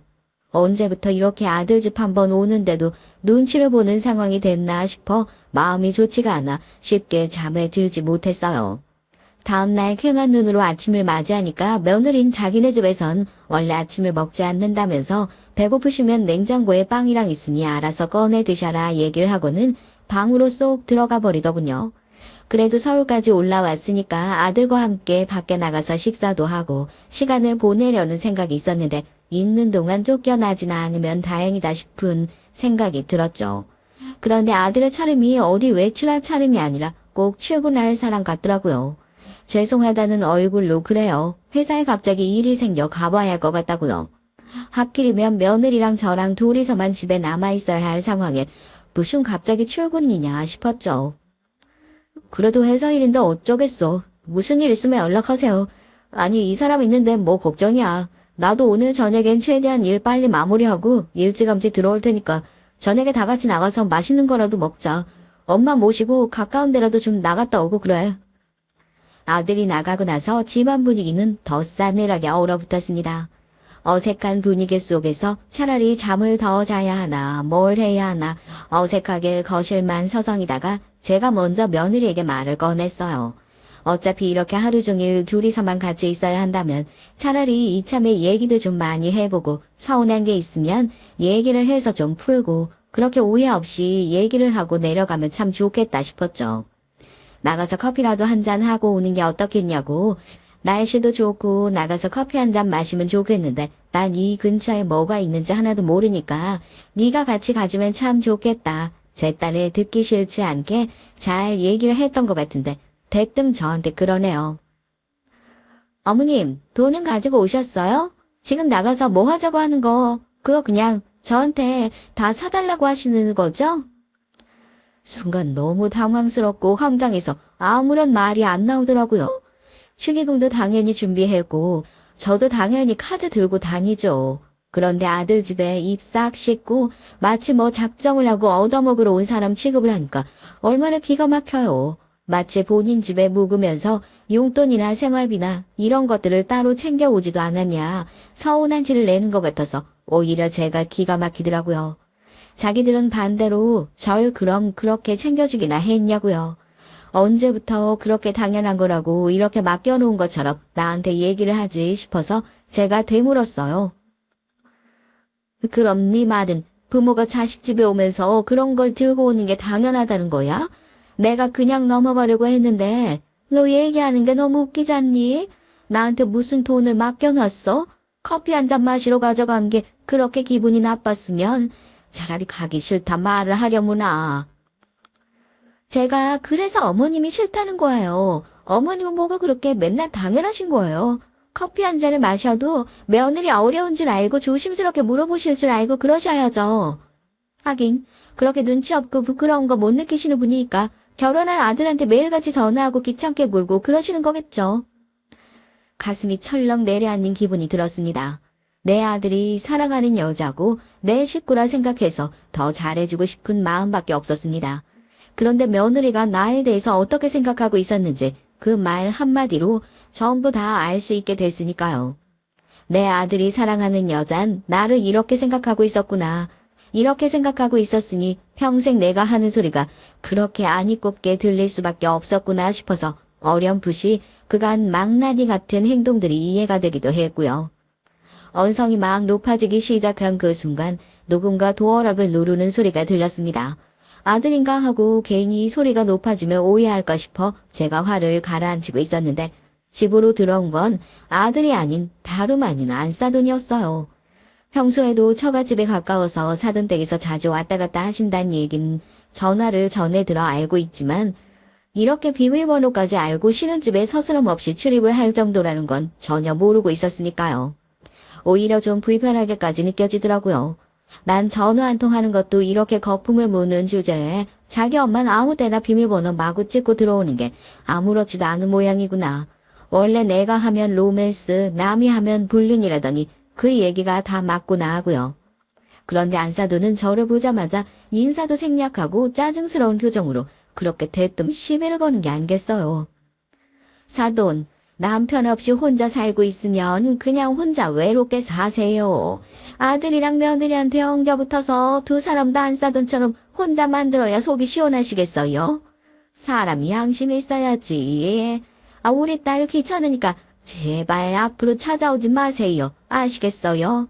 언제부터 이렇게 아들 집 한번 오는데도 눈치를 보는 상황이 됐나 싶어 마음이 좋지가 않아 쉽게 잠에 들지 못했어요. 다음날 퀭한 눈으로 아침을 맞이하니까 며느린 자기네 집에선 원래 아침을 먹지 않는다면서 배고프시면 냉장고에 빵이랑 있으니 알아서 꺼내 드셔라 얘기를 하고는 방으로 쏙 들어가 버리더군요. 그래도 서울까지 올라왔으니까 아들과 함께 밖에 나가서 식사도 하고 시간을 보내려는 생각이 있었는데 있는 동안 쫓겨나지는 않으면 다행이다 싶은 생각이 들었죠. 그런데 아들의 차림이 어디 외출할 차림이 아니라 꼭 출근할 사람 같더라고요. 죄송하다는 얼굴로 그래요. 회사에 갑자기 일이 생겨 가봐야 할 것 같다고요. 하필이면 며느리랑 저랑 둘이서만 집에 남아있어야 할 상황에 무슨 갑자기 출근이냐 싶었죠. 그래도 회사 일인데 어쩌겠어. 무슨 일 있으면 연락하세요. 아니, 이 사람 있는데 뭐 걱정이야. 나도 오늘 저녁엔 최대한 일 빨리 마무리하고 일찌감치 들어올 테니까 저녁에 다 같이 나가서 맛있는 거라도 먹자. 엄마 모시고 가까운 데라도 좀 나갔다 오고 그래. 아들이 나가고 나서 집안 분위기는 더 싸늘하게 얼어붙었습니다. 어색한 분위기 속에서 차라리 잠을 더 자야 하나, 뭘 해야 하나, 어색하게 거실만 서성이다가 제가 먼저 며느리에게 말을 꺼냈어요. 어차피 이렇게 하루 종일 둘이서만 같이 있어야 한다면 차라리 이참에 얘기도 좀 많이 해보고 서운한 게 있으면 얘기를 해서 좀 풀고 그렇게 오해 없이 얘기를 하고 내려가면 참 좋겠다 싶었죠. 나가서 커피라도 한잔 하고 오는 게 어떻겠냐고. 날씨도 좋고 나가서 커피 한 잔 마시면 좋겠는데 난 이 근처에 뭐가 있는지 하나도 모르니까 네가 같이 가주면 참 좋겠다. 제 딸이 듣기 싫지 않게 잘 얘기를 했던 것 같은데 대뜸 저한테 그러네요. 어머님, 돈은 가지고 오셨어요? 지금 나가서 뭐 하자고 하는 거 그거 그냥 저한테 다 사달라고 하시는 거죠? 순간 너무 당황스럽고 황당해서 아무런 말이 안 나오더라고요. 축의금도 당연히 준비했고 저도 당연히 카드 들고 다니죠. 그런데 아들 집에 입 싹 씻고 마치 뭐 작정을 하고 얻어먹으러 온 사람 취급을 하니까 얼마나 기가 막혀요. 마치 본인 집에 묵으면서 용돈이나 생활비나 이런 것들을 따로 챙겨오지도 않았냐 서운한 티를 내는 것 같아서 오히려 제가 기가 막히더라고요. 자기들은 반대로 절 그럼 그렇게 챙겨주기나 했냐고요. 언제부터 그렇게 당연한 거라고 이렇게 맡겨놓은 것처럼 나한테 얘기를 하지 싶어서 제가 되물었어요. 그럼 네 말은 부모가 자식 집에 오면서 그런 걸 들고 오는 게 당연하다는 거야? 내가 그냥 넘어가려고 했는데 너 얘기하는 게 너무 웃기지 않니? 나한테 무슨 돈을 맡겨놨어? 커피 한 잔 마시러 가져간 게 그렇게 기분이 나빴으면 차라리 가기 싫다 말을 하려무나. 제가 그래서 어머님이 싫다는 거예요. 어머님은 뭐가 그렇게 맨날 당연하신 거예요. 커피 한 잔을 마셔도 며느리 어려운 줄 알고 조심스럽게 물어보실 줄 알고 그러셔야죠. 하긴 그렇게 눈치 없고 부끄러운 거 못 느끼시는 분이니까 결혼할 아들한테 매일같이 전화하고 귀찮게 굴고 그러시는 거겠죠. 가슴이 철렁 내려앉는 기분이 들었습니다. 내 아들이 사랑하는 여자고 내 식구라 생각해서 더 잘해주고 싶은 마음밖에 없었습니다. 그런데 며느리가 나에 대해서 어떻게 생각하고 있었는지 그 말 한마디로 전부 다 알 수 있게 됐으니까요. 내 아들이 사랑하는 여잔 나를 이렇게 생각하고 있었구나. 이렇게 생각하고 있었으니 평생 내가 하는 소리가 그렇게 안이 꼽게 들릴 수밖에 없었구나 싶어서 어렴풋이 그간 망나니 같은 행동들이 이해가 되기도 했고요. 언성이 막 높아지기 시작한 그 순간 누군가 도어락을 누르는 소리가 들렸습니다. 아들인가 하고 괜히 이 소리가 높아지면 오해할까 싶어 제가 화를 가라앉히고 있었는데 집으로 들어온 건 아들이 아닌 다름 아닌 안사돈이었어요. 평소에도 처갓집에 가까워서 사돈 댁에서 자주 왔다 갔다 하신다는 얘긴 전화를 전해 들어 알고 있지만 이렇게 비밀번호까지 알고 쉬는 집에 서스럼 없이 출입을 할 정도라는 건 전혀 모르고 있었으니까요. 오히려 좀 불편하게까지 느껴지더라고요. 난 전화 한 통 하는 것도 이렇게 거품을 무는 주제에 자기 엄마는 아무 때나 비밀번호 마구 찍고 들어오는 게 아무렇지도 않은 모양이구나. 원래 내가 하면 로맨스, 남이 하면 불륜이라더니 그 얘기가 다 맞구나 하고요. 그런데 안사돈은 저를 보자마자 인사도 생략하고 짜증스러운 표정으로 그렇게 대뜸 시비를 거는 게 아니겠어요. 사돈, 남편 없이 혼자 살고 있으면 그냥 혼자 외롭게 사세요. 아들이랑 며느리한테 엉겨붙어서 두 사람 다 안사돈처럼 혼자 만들어야 속이 시원하시겠어요? 사람이 양심이 있어야지. 우리 딸 귀찮으니까 제발 앞으로 찾아오지 마세요. 아시겠어요?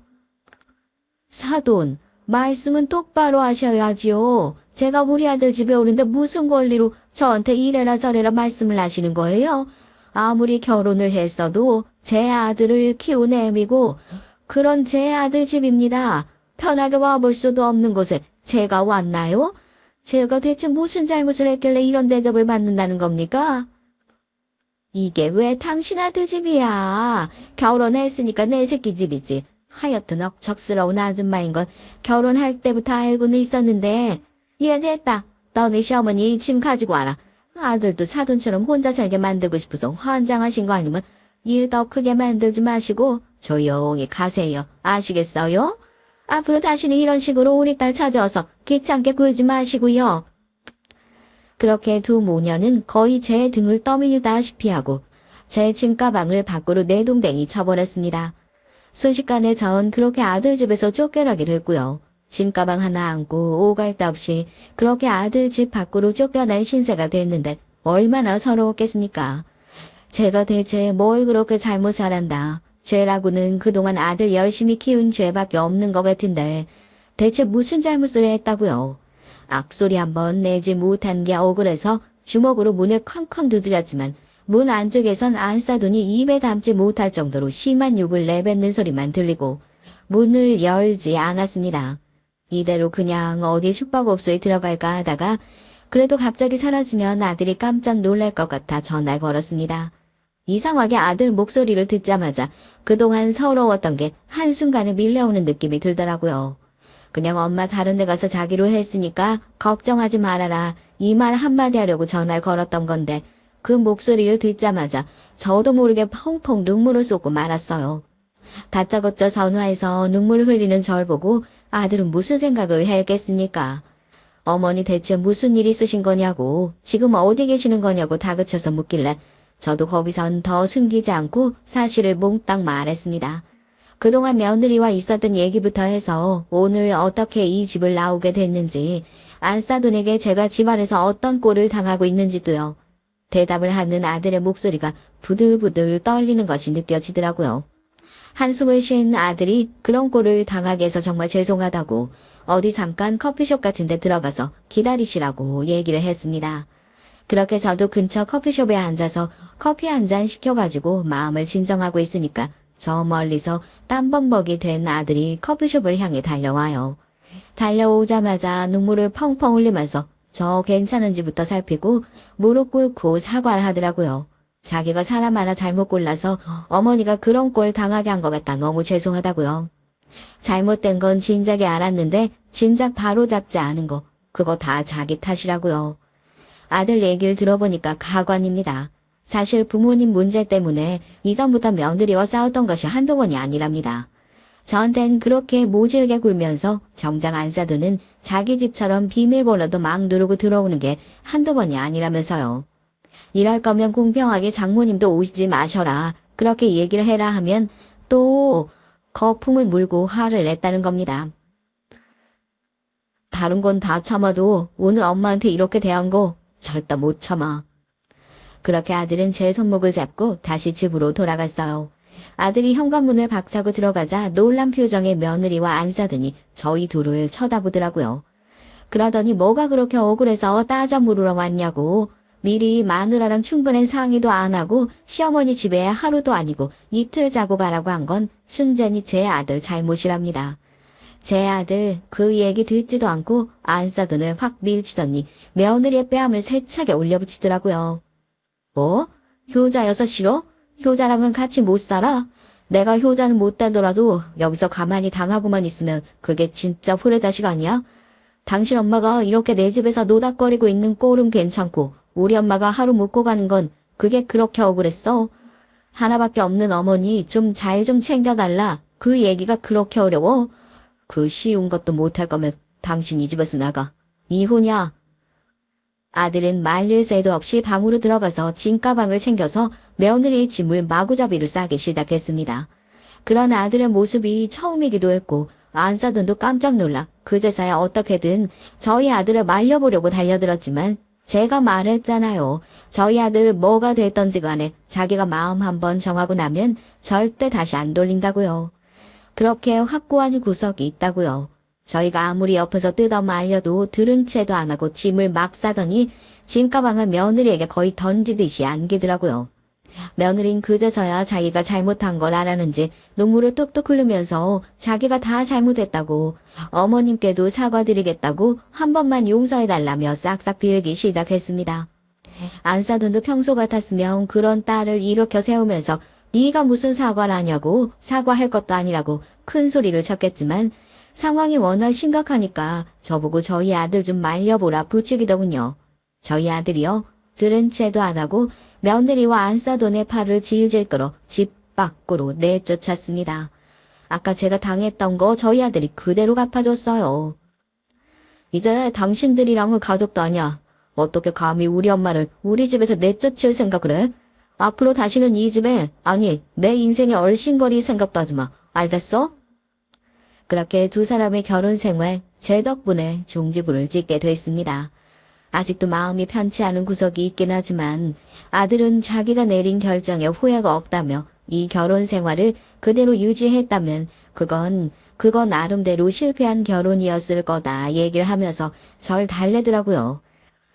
사돈, 말씀은 똑바로 하셔야지요. 제가 우리 아들 집에 오는데 무슨 권리로 저한테 이래라 저래라 말씀을 하시는 거예요? 아무리 결혼을 했어도 제 아들을 키운 애미고 그런 제 아들 집입니다. 편하게 와볼 수도 없는 곳에 제가 왔나요? 제가 대체 무슨 잘못을 했길래 이런 대접을 받는다는 겁니까? 이게 왜 당신 아들 집이야? 결혼했으니까 내 새끼 집이지. 하여튼 억척스러운 아줌마인 건 결혼할 때부터 알고는 있었는데 이해됐다. 너네 시어머니 짐 가지고 와라. 아들도 사돈처럼 혼자 살게 만들고 싶어서 환장하신 거 아니면 일 더 크게 만들지 마시고 조용히 가세요. 아시겠어요? 앞으로 다시는 이런 식으로 우리 딸 찾아와서 귀찮게 굴지 마시고요. 그렇게 두 모녀는 거의 제 등을 떠밀다시피 하고 제 짐가방을 밖으로 내동댕이 쳐버렸습니다. 순식간에 전 그렇게 아들 집에서 쫓겨나기로 했고요. 짐가방 하나 안고 오갈 데 없이 그렇게 아들 집 밖으로 쫓겨난 신세가 됐는데 얼마나 서러웠겠습니까? 제가 대체 뭘 그렇게 잘못 살았나. 죄라고는 그동안 아들 열심히 키운 죄밖에 없는 것 같은데 대체 무슨 잘못을 했다고요? 악소리 한번 내지 못한 게 억울해서 주먹으로 문을 쾅쾅 두드렸지만 문 안쪽에선 안싸돈이 입에 담지 못할 정도로 심한 욕을 내뱉는 소리만 들리고 문을 열지 않았습니다. 이대로 그냥 어디 숙박업소에 들어갈까 하다가 그래도 갑자기 사라지면 아들이 깜짝 놀랄 것 같아 전화를 걸었습니다. 이상하게 아들 목소리를 듣자마자 그동안 서러웠던 게 한순간에 밀려오는 느낌이 들더라고요. 그냥 엄마 다른 데 가서 자기로 했으니까 걱정하지 말아라 이 말 한마디 하려고 전화를 걸었던 건데 그 목소리를 듣자마자 저도 모르게 펑펑 눈물을 쏟고 말았어요. 다짜고짜 전화해서 눈물 흘리는 절 보고 아들은 무슨 생각을 했겠습니까? 어머니 대체 무슨 일 있으신 거냐고 지금 어디 계시는 거냐고 다그쳐서 묻길래 저도 거기선 더 숨기지 않고 사실을 몽땅 말했습니다. 그동안 며느리와 있었던 얘기부터 해서 오늘 어떻게 이 집을 나오게 됐는지 안싸돈에게 제가 집안에서 어떤 꼴을 당하고 있는지도요. 대답을 하는 아들의 목소리가 부들부들 떨리는 것이 느껴지더라고요. 한숨을 쉰 아들이 그런 꼴을 당하게 해서 정말 죄송하다고 어디 잠깐 커피숍 같은 데 들어가서 기다리시라고 얘기를 했습니다. 그렇게 저도 근처 커피숍에 앉아서 커피 한 잔 시켜가지고 마음을 진정하고 있으니까 저 멀리서 땀범벅이 된 아들이 커피숍을 향해 달려와요. 달려오자마자 눈물을 펑펑 흘리면서 저 괜찮은지부터 살피고 무릎 꿇고 사과를 하더라고요. 자기가 사람 하나 잘못 골라서 어머니가 그런 꼴 당하게 한 것 같다 너무 죄송하다고요. 잘못된 건 진작에 알았는데 진작 바로 잡지 않은 거 그거 다 자기 탓이라고요. 아들 얘기를 들어보니까 가관입니다. 사실 부모님 문제 때문에 이전부터 며느리와 싸웠던 것이 한두 번이 아니랍니다. 저한텐 그렇게 모질게 굴면서 정작 안싸두는 자기 집처럼 비밀번호도 막 누르고 들어오는 게 한두 번이 아니라면서요. 이럴 거면 공평하게 장모님도 오시지 마셔라. 그렇게 얘기를 해라 하면 또 거품을 물고 화를 냈다는 겁니다. 다른 건 다 참아도 오늘 엄마한테 이렇게 대한 거 절대 못 참아. 그렇게 아들은 제 손목을 잡고 다시 집으로 돌아갔어요. 아들이 현관문을 박차고 들어가자 놀란 표정의 며느리와 안싸돈이 저희 둘을 쳐다보더라고요. 그러더니 뭐가 그렇게 억울해서 따져 물으러 왔냐고. 미리 마누라랑 충분한 상의도 안 하고 시어머니 집에 하루도 아니고 이틀 자고 가라고 한 건 순전히 제 아들 잘못이랍니다. 제 아들 그 얘기 듣지도 않고 안싸돈을 확 밀치더니 며느리의 뺨을 세차게 올려붙이더라고요. 뭐? 효자여서 싫어? 효자랑은 같이 못 살아? 내가 효자는 못 되더라도 여기서 가만히 당하고만 있으면 그게 진짜 후레자식 아니야? 당신 엄마가 이렇게 내 집에서 노닥거리고 있는 꼴은 괜찮고 우리 엄마가 하루 묵고 가는 건 그게 그렇게 억울했어? 하나밖에 없는 어머니 좀 잘 좀 챙겨달라. 그 얘기가 그렇게 어려워? 그 쉬운 것도 못할 거면 당신 이 집에서 나가. 이혼이야. 아들은 말릴 새도 없이 방으로 들어가서 짐가방을 챙겨서 며느리의 짐을 마구잡이로 싸기 시작했습니다. 그런 아들의 모습이 처음이기도 했고 안싸돈도 깜짝 놀라 그제서야 어떻게든 저희 아들을 말려보려고 달려들었지만 제가 말했잖아요. 저희 아들 뭐가 됐던지 간에 자기가 마음 한번 정하고 나면 절대 다시 안 돌린다고요. 그렇게 확고한 구석이 있다고요. 저희가 아무리 옆에서 뜯어 말려도 들은 채도 안 하고 짐을 막 싸더니 짐가방을 며느리에게 거의 던지듯이 안기더라고요. 며느린 그제서야 자기가 잘못한 걸 알았는지 눈물을 뚝뚝 흘리면서 자기가 다 잘못했다고 어머님께도 사과드리겠다고 한 번만 용서해달라며 싹싹 빌기 시작했습니다. 안싸돈도 평소 같았으면 그런 딸을 일으켜 세우면서 네가 무슨 사과를 하냐고 사과할 것도 아니라고 큰 소리를 쳤겠지만 상황이 워낙 심각하니까 저보고 저희 아들 좀 말려보라 부추기더군요. 저희 아들이요? 들은 채도 안 하고 며느리와 안싸돈의 팔을 질질 끌어 집 밖으로 내쫓았습니다. 아까 제가 당했던 거 저희 아들이 그대로 갚아줬어요. 이제 당신들이랑은 가족도 아니야. 어떻게 감히 우리 엄마를 우리 집에서 내쫓을 생각을 해? 앞으로 다시는 이 집에, 아니 내 인생에 얼씬거릴 생각도 하지 마. 알겠어? 그렇게 두 사람의 결혼 생활 제 덕분에 종지부를 짓게 됐습니다. 아직도 마음이 편치 않은 구석이 있긴 하지만 아들은 자기가 내린 결정에 후회가 없다며 이 결혼 생활을 그대로 유지했다면 그건 나름대로 실패한 결혼이었을 거다 얘기를 하면서 절 달래더라고요.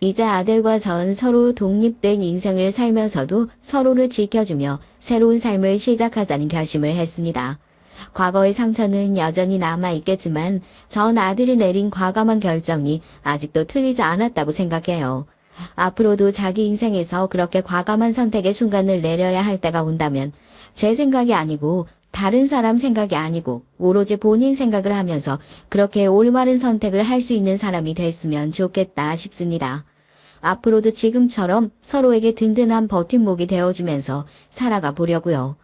이제 아들과 전 서로 독립된 인생을 살면서도 서로를 지켜주며 새로운 삶을 시작하자는 결심을 했습니다. 과거의 상처는 여전히 남아있겠지만 전 아들이 내린 과감한 결정이 아직도 틀리지 않았다고 생각해요. 앞으로도 자기 인생에서 그렇게 과감한 선택의 순간을 내려야 할 때가 온다면 제 생각이 아니고 다른 사람 생각이 아니고 오로지 본인 생각을 하면서 그렇게 올바른 선택을 할 수 있는 사람이 됐으면 좋겠다 싶습니다. 앞으로도 지금처럼 서로에게 든든한 버팀목이 되어주면서 살아가 보려고요.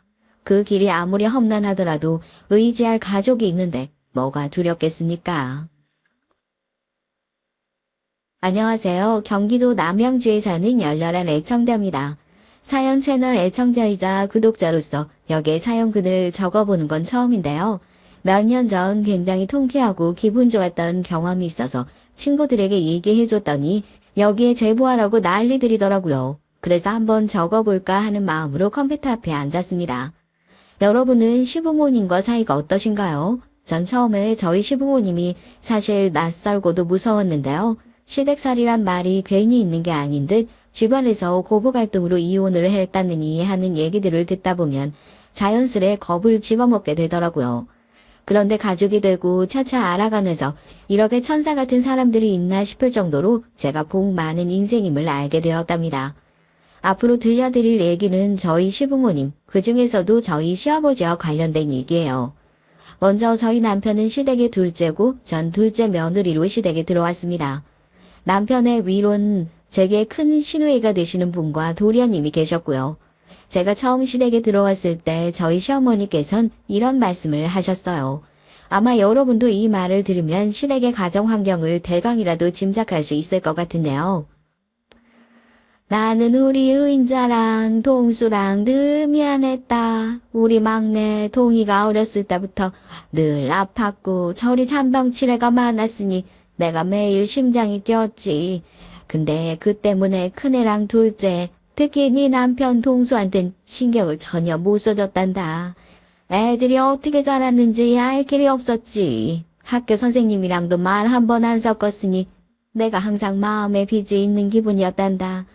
그 길이 아무리 험난하더라도 의지할 가족이 있는데 뭐가 두렵겠습니까? 안녕하세요. 경기도 남양주에 사는 열렬한 애청자입니다. 사연 채널 애청자이자 구독자로서 여기에 사연글을 적어보는 건 처음인데요. 몇 년 전 굉장히 통쾌하고 기분 좋았던 경험이 있어서 친구들에게 얘기해줬더니 여기에 제보하라고 난리들이더라고요. 그래서 한번 적어볼까 하는 마음으로 컴퓨터 앞에 앉았습니다. 여러분은 시부모님과 사이가 어떠신가요? 전 처음에 저희 시부모님이 사실 낯설고도 무서웠는데요. 시댁살이란 말이 괜히 있는 게 아닌 듯 주변에서 고부갈등으로 이혼을 했다느니 하는 얘기들을 듣다 보면 자연스레 겁을 집어먹게 되더라고요. 그런데 가족이 되고 차차 알아가면서 이렇게 천사 같은 사람들이 있나 싶을 정도로 제가 복 많은 인생임을 알게 되었답니다. 앞으로 들려드릴 얘기는 저희 시부모님, 그 중에서도 저희 시아버지와 관련된 얘기예요. 먼저 저희 남편은 시댁의 둘째고 전 둘째 며느리로 시댁에 들어왔습니다. 남편의 위로는 제게 큰 시누이가 되시는 분과 도련님이 계셨고요. 제가 처음 시댁에 들어왔을 때 저희 시어머니께서는 이런 말씀을 하셨어요. 아마 여러분도 이 말을 들으면 시댁의 가정 환경을 대강이라도 짐작할 수 있을 것 같은데요. 나는 우리 의인자랑 동수랑 늘 미안했다. 우리 막내 동이가 어렸을 때부터 늘 아팠고 저리 잔병치레가 많았으니 내가 매일 심장이 뛰었지. 근데 그 때문에 큰애랑 둘째, 특히 네 남편 동수한텐 신경을 전혀 못 써줬단다. 애들이 어떻게 자랐는지 알 길이 없었지. 학교 선생님이랑도 말 한 번 안 섞었으니 내가 항상 마음에 빚이 있는 기분이었단다.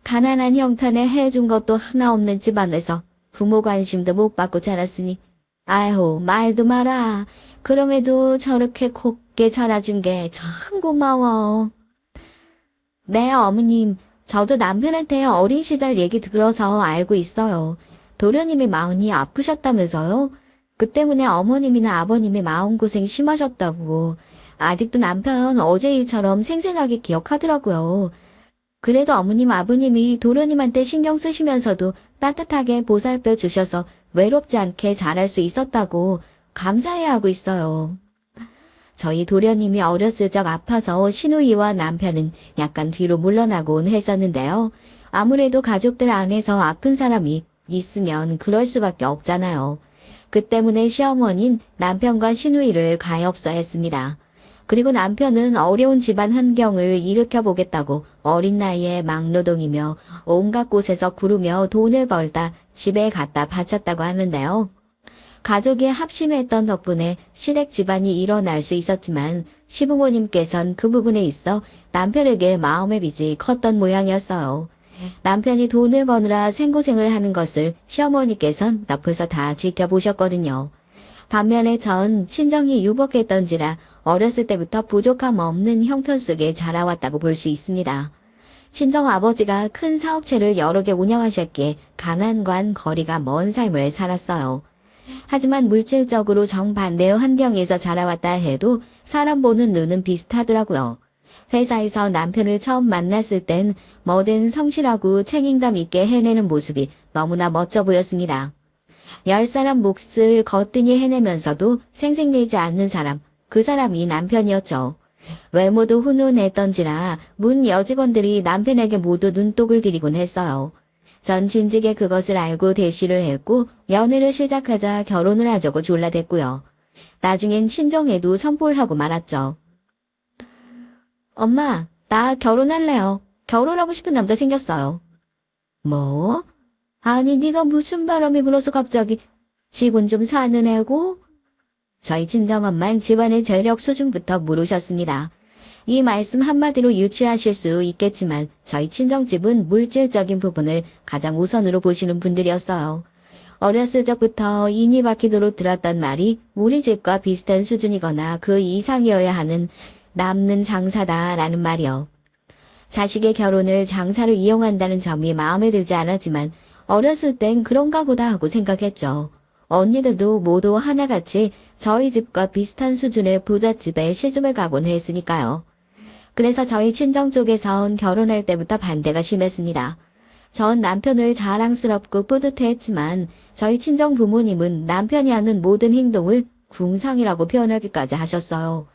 가난한 형편에 해준 것도 하나 없는 집안에서 부모 관심도 못 받고 자랐으니 아휴 말도 마라. 그럼에도 저렇게 곱게 자라준 게 참 고마워. 네 어머님, 저도 남편한테 어린 시절 얘기 들어서 알고 있어요. 도련님이 마음이 아프셨다면서요? 그 때문에 어머님이나 아버님이 마음고생 심하셨다고. 아직도 남편 어제 일처럼 생생하게 기억하더라고요. 그래도 어머님 아버님이 도련님한테 신경 쓰시면서도 따뜻하게 보살펴 주셔서 외롭지 않게 자랄 수 있었다고 감사해하고 있어요. 저희 도련님이 어렸을 적 아파서 시누이와 남편은 약간 뒤로 물러나곤 했었는데요. 아무래도 가족들 안에서 아픈 사람이 있으면 그럴 수밖에 없잖아요. 그 때문에 시어머니는 남편과 시누이를 가엾어 했습니다. 그리고 남편은 어려운 집안 환경을 일으켜보겠다고 어린 나이에 막노동이며 온갖 곳에서 구르며 돈을 벌다 집에 갖다 바쳤다고 하는데요. 가족이 합심했던 덕분에 시댁 집안이 일어날 수 있었지만 시부모님께선 그 부분에 있어 남편에게 마음의 빚이 컸던 모양이었어요. 남편이 돈을 버느라 생고생을 하는 것을 시어머니께선 옆에서 다 지켜보셨거든요. 반면에 전 친정이 유복했던지라 어렸을 때부터 부족함 없는 형편 속에 자라왔다고 볼 수 있습니다. 친정 아버지가 큰 사업체를 여러 개 운영하셨기에 가난과는 거리가 먼 삶을 살았어요. 하지만 물질적으로 정반대의 환경에서 자라왔다 해도 사람 보는 눈은 비슷하더라고요. 회사에서 남편을 처음 만났을 땐 뭐든 성실하고 책임감 있게 해내는 모습이 너무나 멋져 보였습니다. 10사람 몫을 거뜬히 해내면서도 생색내지 않는 사람, 그 사람이 남편이었죠. 외모도 훈훈했던지라 문 여직원들이 남편에게 모두 눈독을 들이곤 했어요. 전 진즉에 그것을 알고 대시를 했고 연애를 시작하자 결혼을 하자고 졸라댔고요. 나중엔 친정에도 선포를 하고 말았죠. 엄마, 나 결혼할래요. 결혼하고 싶은 남자 생겼어요. 뭐? 아니 네가 무슨 바람이 불어서 갑자기 집은 좀 사는 애고? 저희 친정엄만 집안의 재력 수준부터 물으셨습니다. 이 말씀 한마디로 유추하실 수 있겠지만 저희 친정집은 물질적인 부분을 가장 우선으로 보시는 분들이었어요. 어렸을 적부터 인이 박히도록 들었던 말이 우리 집과 비슷한 수준이거나 그 이상이어야 하는 남는 장사다라는 말이요. 자식의 결혼을 장사로 이용한다는 점이 마음에 들지 않았지만 어렸을 땐 그런가 보다 하고 생각했죠. 언니들도 모두 하나같이 저희 집과 비슷한 수준의 부잣집에 시집을 가곤 했으니까요. 그래서 저희 친정 쪽에선 결혼할 때부터 반대가 심했습니다. 전 남편을 자랑스럽고 뿌듯해했지만 저희 친정 부모님은 남편이 하는 모든 행동을 궁상이라고 표현하기까지 하셨어요.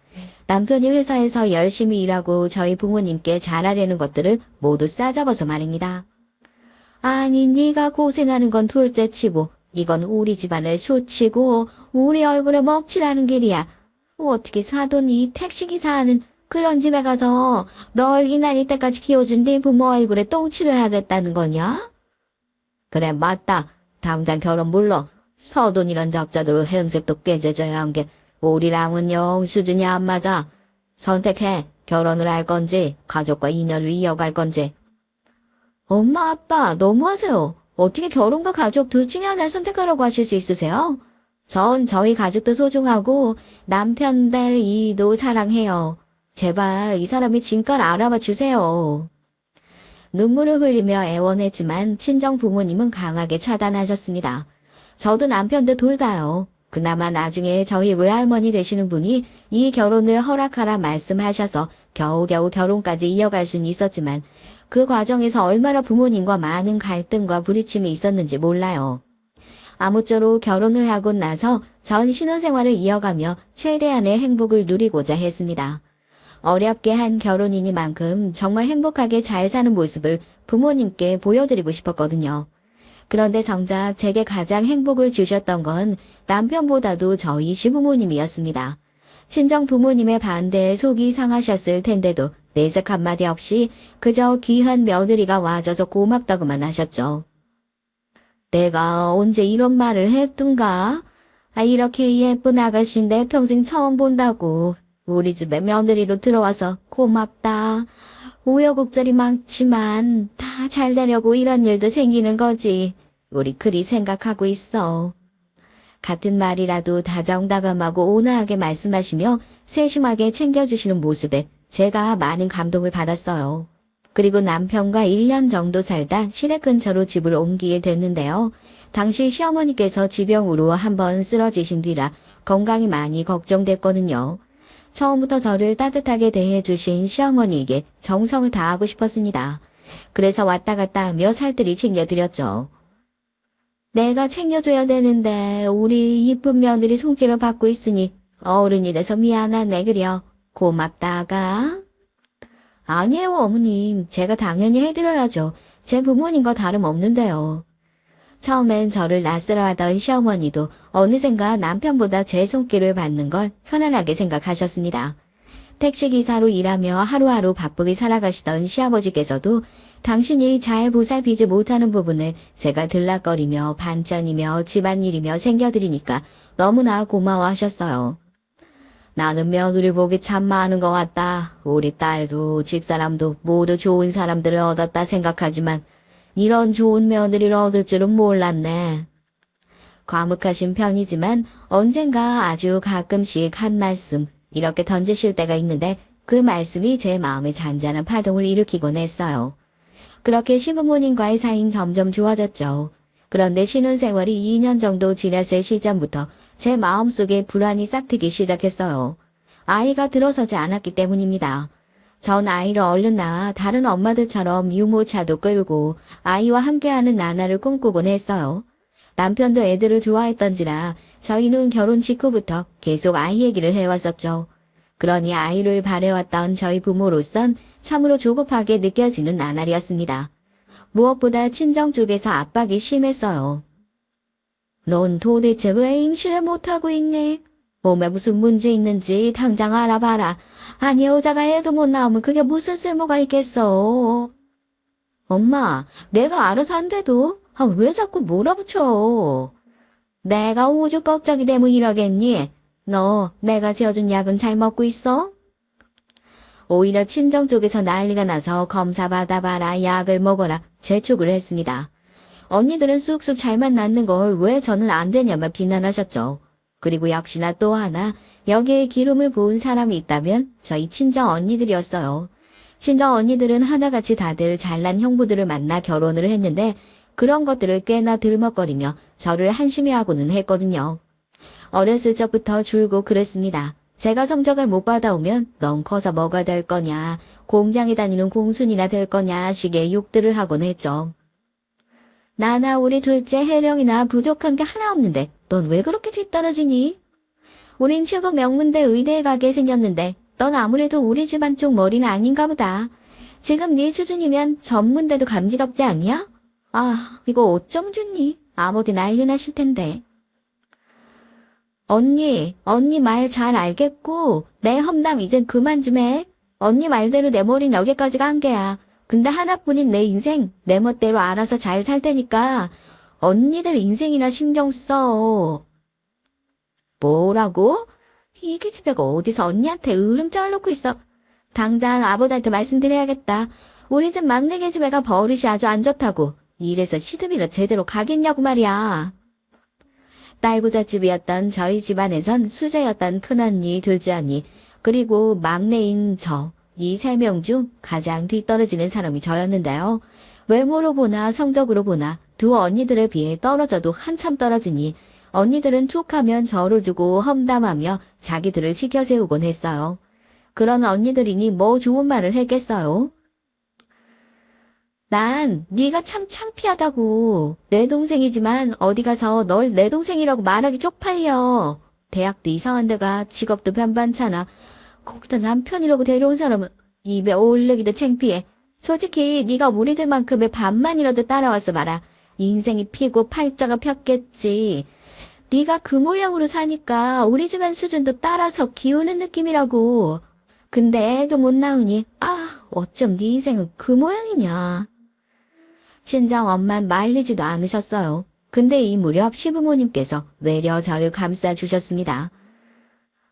남편이 회사에서 열심히 일하고 저희 부모님께 잘하려는 것들을 모두 싸잡아서 말입니다. 아니 네가 고생하는 건 둘째치고 이건 우리 집안의 소치고 우리 얼굴에 먹칠하는 길이야. 어떻게 사돈이 택시기사 하는 그런 집에 가서 널 이날 이때까지 키워준 네 부모 얼굴에 똥칠을 하겠다는 거냐? 그래 맞다. 당장 결혼 물러. 서돈이란 적자들로 행색도 깨져져야 한 게 우리랑은 영 수준이 안 맞아. 선택해. 결혼을 할 건지 가족과 인연을 이어갈 건지. 엄마 아빠 너무하세요. 어떻게 결혼과 가족 둘 중에 하나를 선택하라고 하실 수 있으세요? 전 저희 가족도 소중하고 남편 될 이도 사랑해요. 제발 이 사람이 진가를 알아봐 주세요. 눈물을 흘리며 애원했지만 친정 부모님은 강하게 차단하셨습니다. 저도 남편도 둘 다요. 그나마 나중에 저희 외할머니 되시는 분이 이 결혼을 허락하라 말씀하셔서 겨우겨우 결혼까지 이어갈 수는 있었지만 그 과정에서 얼마나 부모님과 많은 갈등과 부딪힘이 있었는지 몰라요. 아무쪼록 결혼을 하고 나서 전 신혼생활을 이어가며 최대한의 행복을 누리고자 했습니다. 어렵게 한 결혼이니만큼 정말 행복하게 잘 사는 모습을 부모님께 보여드리고 싶었거든요. 그런데 정작 제게 가장 행복을 주셨던 건 남편보다도 저희 시부모님이었습니다. 친정 부모님의 반대에 속이 상하셨을 텐데도 내색 한마디 없이 그저 귀한 며느리가 와줘서 고맙다고만 하셨죠. 내가 언제 이런 말을 했던가? 이렇게 예쁜 아가씨인데 평생 처음 본다고. 우리 집에 며느리로 들어와서 고맙다. 우여곡절이 많지만 다 잘 되려고 이런 일도 생기는 거지. 우리 그리 생각하고 있어. 같은 말이라도 다정다감하고 온화하게 말씀하시며 세심하게 챙겨주시는 모습에 제가 많은 감동을 받았어요. 그리고 남편과 1년 정도 살다 시댁 근처로 집을 옮기게 됐는데요. 당시 시어머니께서 지병으로 한번 쓰러지신 뒤라 건강이 많이 걱정됐거든요. 처음부터 저를 따뜻하게 대해주신 시어머니에게 정성을 다하고 싶었습니다. 그래서 왔다 갔다 하며 살뜰히 챙겨드렸죠. 내가 챙겨줘야 되는데 우리 이쁜 며느리 손길을 받고 있으니 어른이 돼서 미안하네 그려. 고맙다가. 아니에요 어머님. 제가 당연히 해드려야죠. 제 부모님과 다름없는데요. 처음엔 저를 낯설어하던 시어머니도 어느샌가 남편보다 제 손길을 받는 걸 편안하게 생각하셨습니다. 택시기사로 일하며 하루하루 바쁘게 살아가시던 시아버지께서도 당신이 잘 보살피지 못하는 부분을 제가 들락거리며 반찬이며 집안일이며 챙겨드리니까 너무나 고마워하셨어요. 나는 며느리 복이 참 많은 것 같다. 우리 딸도 집사람도 모두 좋은 사람들을 얻었다 생각하지만 이런 좋은 며느리를 얻을 줄은 몰랐네. 과묵하신 편이지만 언젠가 아주 가끔씩 한 말씀 이렇게 던지실 때가 있는데 그 말씀이 제 마음에 잔잔한 파동을 일으키곤 했어요. 그렇게 시부모님과의 사이는 점점 좋아졌죠. 그런데 신혼생활이 2년 정도 지났을 시점부터 제 마음속에 불안이 싹트기 시작했어요. 아이가 들어서지 않았기 때문입니다. 전 아이를 얼른 낳아 다른 엄마들처럼 유모차도 끌고 아이와 함께하는 나날을 꿈꾸곤 했어요. 남편도 애들을 좋아했던지라 저희는 결혼 직후부터 계속 아이 얘기를 해왔었죠. 그러니 아이를 바래왔던 저희 부모로선 참으로 조급하게 느껴지는 나날이었습니다. 무엇보다 친정 쪽에서 압박이 심했어요. 넌 도대체 왜 임신을 못하고 있니? 몸에 무슨 문제 있는지 당장 알아봐라. 아니 여자가 애도 못 낳으면 그게 무슨 쓸모가 있겠어. 엄마, 내가 알아서 한대도 왜 자꾸 몰아붙여. 내가 오죽 걱정이 되면 이러겠니? 너 내가 지어준 약은 잘 먹고 있어? 오히려 친정 쪽에서 난리가 나서 검사 받아봐라, 약을 먹어라 재촉을 했습니다. 언니들은 쑥쑥 잘만 낫는 걸 왜 저는 안 되냐며 비난하셨죠. 그리고 역시나 또 하나 여기에 기름을 부은 사람이 있다면 저희 친정 언니들이었어요. 친정 언니들은 하나같이 다들 잘난 형부들을 만나 결혼을 했는데 그런 것들을 꽤나 들먹거리며 저를 한심해하고는 했거든요. 어렸을 적부터 줄고 그랬습니다. 제가 성적을 못 받아오면 넌 커서 뭐가 될 거냐, 공장에 다니는 공순이나 될 거냐 식의 욕들을 하곤 했죠. 나나 우리 둘째 혜령이나 부족한 게 하나 없는데 넌 왜 그렇게 뒤떨어지니? 우린 최고 명문대 의대에 가게 생겼는데 넌 아무래도 우리 집안 쪽 머리는 아닌가 보다. 지금 네 수준이면 전문대도 감지덕지 않냐? 아, 이거 어쩜 좋니? 아무리 난리 나실 텐데. 언니 말 잘 알겠고 내 험담 이젠 그만 좀 해. 언니 말대로 내 머리는 여기까지가 한계야. 근데 하나뿐인 내 인생 내 멋대로 알아서 잘 살 테니까 언니들 인생이나 신경 써. 뭐라고? 이 기집애가 어디서 언니한테 으름 짜놓고 있어. 당장 아버지한테 말씀드려야겠다. 우리 집 막내 계집애가 버릇이 아주 안 좋다고. 이래서 시드미러 제대로 가겠냐고 말이야. 딸부잣집이었던 저희 집안에선 수제였던 큰언니, 둘째언니, 그리고 막내인 저, 이 세 명 중 가장 뒤떨어지는 사람이 저였는데요. 외모로 보나 성적으로 보나 두 언니들에 비해 떨어져도 한참 떨어지니 언니들은 툭하면 저를 두고 험담하며 자기들을 지켜 세우곤 했어요. 그런 언니들이니 뭐 좋은 말을 했겠어요. 난 네가 참 창피하다고. 내 동생이지만 어디 가서 널 내 동생이라고 말하기 쪽팔려. 대학도 이상한 데가 직업도 변반찮아. 거기다 남편이라고 데려온 사람은 입에 올리기도 창피해. 솔직히 네가 우리들만큼의 반만이라도 따라와서 말아. 인생이 피고 팔자가 폈겠지. 네가 그 모양으로 사니까 우리 집안 수준도 따라서 기우는 느낌이라고. 근데 애도 못 낳으니 어쩜 네 인생은 그 모양이냐. 친정 엄만 말리지도 않으셨어요. 근데 이 무렵 시부모님께서 외려 저를 감싸주셨습니다.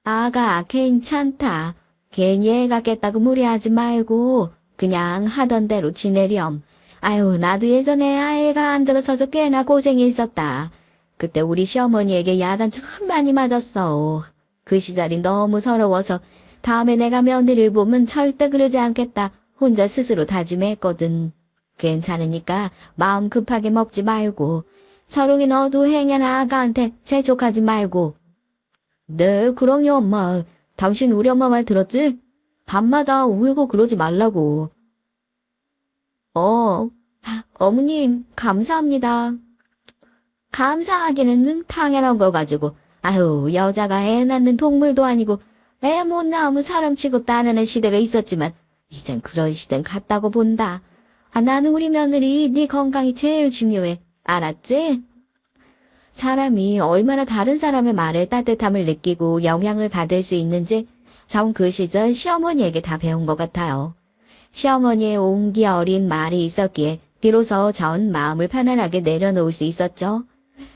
아가 괜찮다. 괜히 애가 깼다고 무리하지 말고 그냥 하던 대로 지내렴. 아유 나도 예전에 아이가 안 들어서서 꽤나 고생이 있었다. 그때 우리 시어머니에게 야단 참 많이 맞았어. 그 시절이 너무 서러워서 다음에 내가 며느리를 보면 절대 그러지 않겠다. 혼자 스스로 다짐했거든. 괜찮으니까 마음 급하게 먹지 말고 철웅이 너도 행여나 아가한테 재촉하지 말고. 네 그럼요 엄마. 당신 우리 엄마 말 들었지? 밤마다 울고 그러지 말라고. 어머님 감사합니다. 감사하기는 당연한 거 가지고. 아유 여자가 애 낳는 동물도 아니고 애 못 낳으면 사람 취급도 안 하는 시대가 있었지만 이젠 그런 시대는 갔다고 본다. 나는 우리 며느리 네 건강이 제일 중요해. 알았지? 사람이 얼마나 다른 사람의 말에 따뜻함을 느끼고 영향을 받을 수 있는지 전 그 시절 시어머니에게 다 배운 것 같아요. 시어머니의 온기 어린 말이 있었기에 비로소 전 마음을 편안하게 내려놓을 수 있었죠.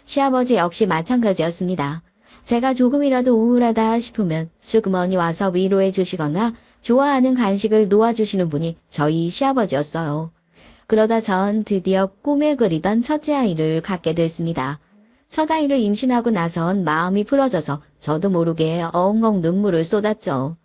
시아버지 역시 마찬가지였습니다. 제가 조금이라도 우울하다 싶으면 슬그머니 와서 위로해 주시거나 좋아하는 간식을 놓아주시는 분이 저희 시아버지였어요. 그러다 전 드디어 꿈에 그리던 첫째 아이를 갖게 됐습니다. 첫 아이를 임신하고 나선 마음이 풀어져서 저도 모르게 엉엉 눈물을 쏟았죠.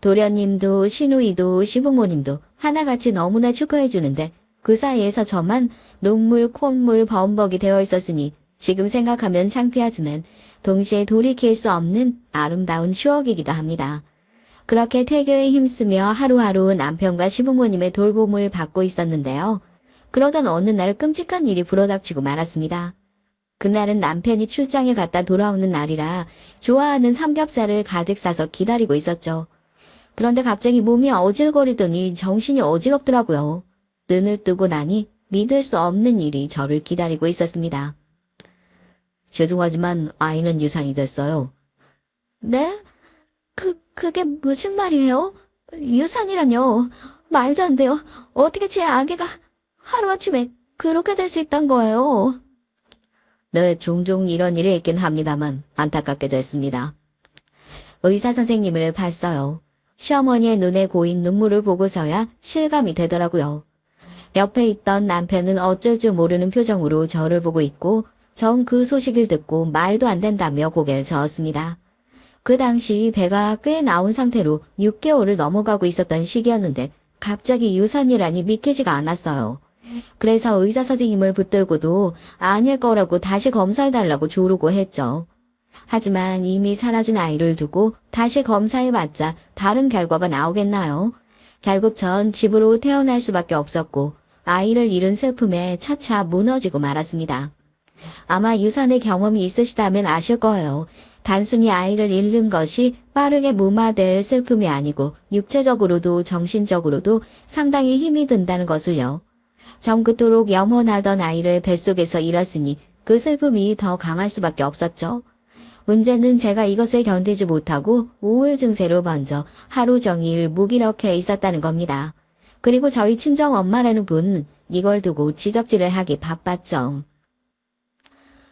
도련님도 시누이도 시부모님도 하나같이 너무나 축하해 주는데 그 사이에서 저만 눈물, 콧물, 범벅이 되어 있었으니 지금 생각하면 창피하지만 동시에 돌이킬 수 없는 아름다운 추억이기도 합니다. 그렇게 태교에 힘쓰며 하루하루 남편과 시부모님의 돌봄을 받고 있었는데요. 그러던 어느 날 끔찍한 일이 불어닥치고 말았습니다. 그날은 남편이 출장에 갔다 돌아오는 날이라 좋아하는 삼겹살을 가득 싸서 기다리고 있었죠. 그런데 갑자기 몸이 어질거리더니 정신이 어지럽더라고요. 눈을 뜨고 나니 믿을 수 없는 일이 저를 기다리고 있었습니다. 죄송하지만 아이는 유산이 됐어요. 네? 그게 무슨 말이에요? 유산이라뇨? 말도 안 돼요. 어떻게 제 아기가 하루아침에 그렇게 될 수 있단 거예요? 네, 종종 이런 일이 있긴 합니다만 안타깝게 됐습니다. 의사 선생님을 봤어요. 시어머니의 눈에 고인 눈물을 보고서야 실감이 되더라고요. 옆에 있던 남편은 어쩔 줄 모르는 표정으로 저를 보고 있고 전 그 소식을 듣고 말도 안 된다며 고개를 저었습니다. 그 당시 배가 꽤 나온 상태로 6개월을 넘어가고 있었던 시기였는데 갑자기 유산이라니 믿기지가 않았어요. 그래서 의사 선생님을 붙들고도 아닐 거라고 다시 검사해 달라고 조르고 했죠. 하지만 이미 사라진 아이를 두고 다시 검사해봤자 다른 결과가 나오겠나요? 결국 전 집으로 태어날 수밖에 없었고 아이를 잃은 슬픔에 차차 무너지고 말았습니다. 아마 유산의 경험이 있으시다면 아실 거예요. 단순히 아이를 잃는 것이 빠르게 무마될 슬픔이 아니고 육체적으로도 정신적으로도 상당히 힘이 든다는 것을요. 전 그토록 염원하던 아이를 뱃속에서 잃었으니 그 슬픔이 더 강할 수밖에 없었죠. 문제는 제가 이것을 견디지 못하고 우울 증세로 번져 하루 종일 무기력해 있었다는 겁니다. 그리고 저희 친정 엄마라는 분 이걸 두고 지적질을 하기 바빴죠.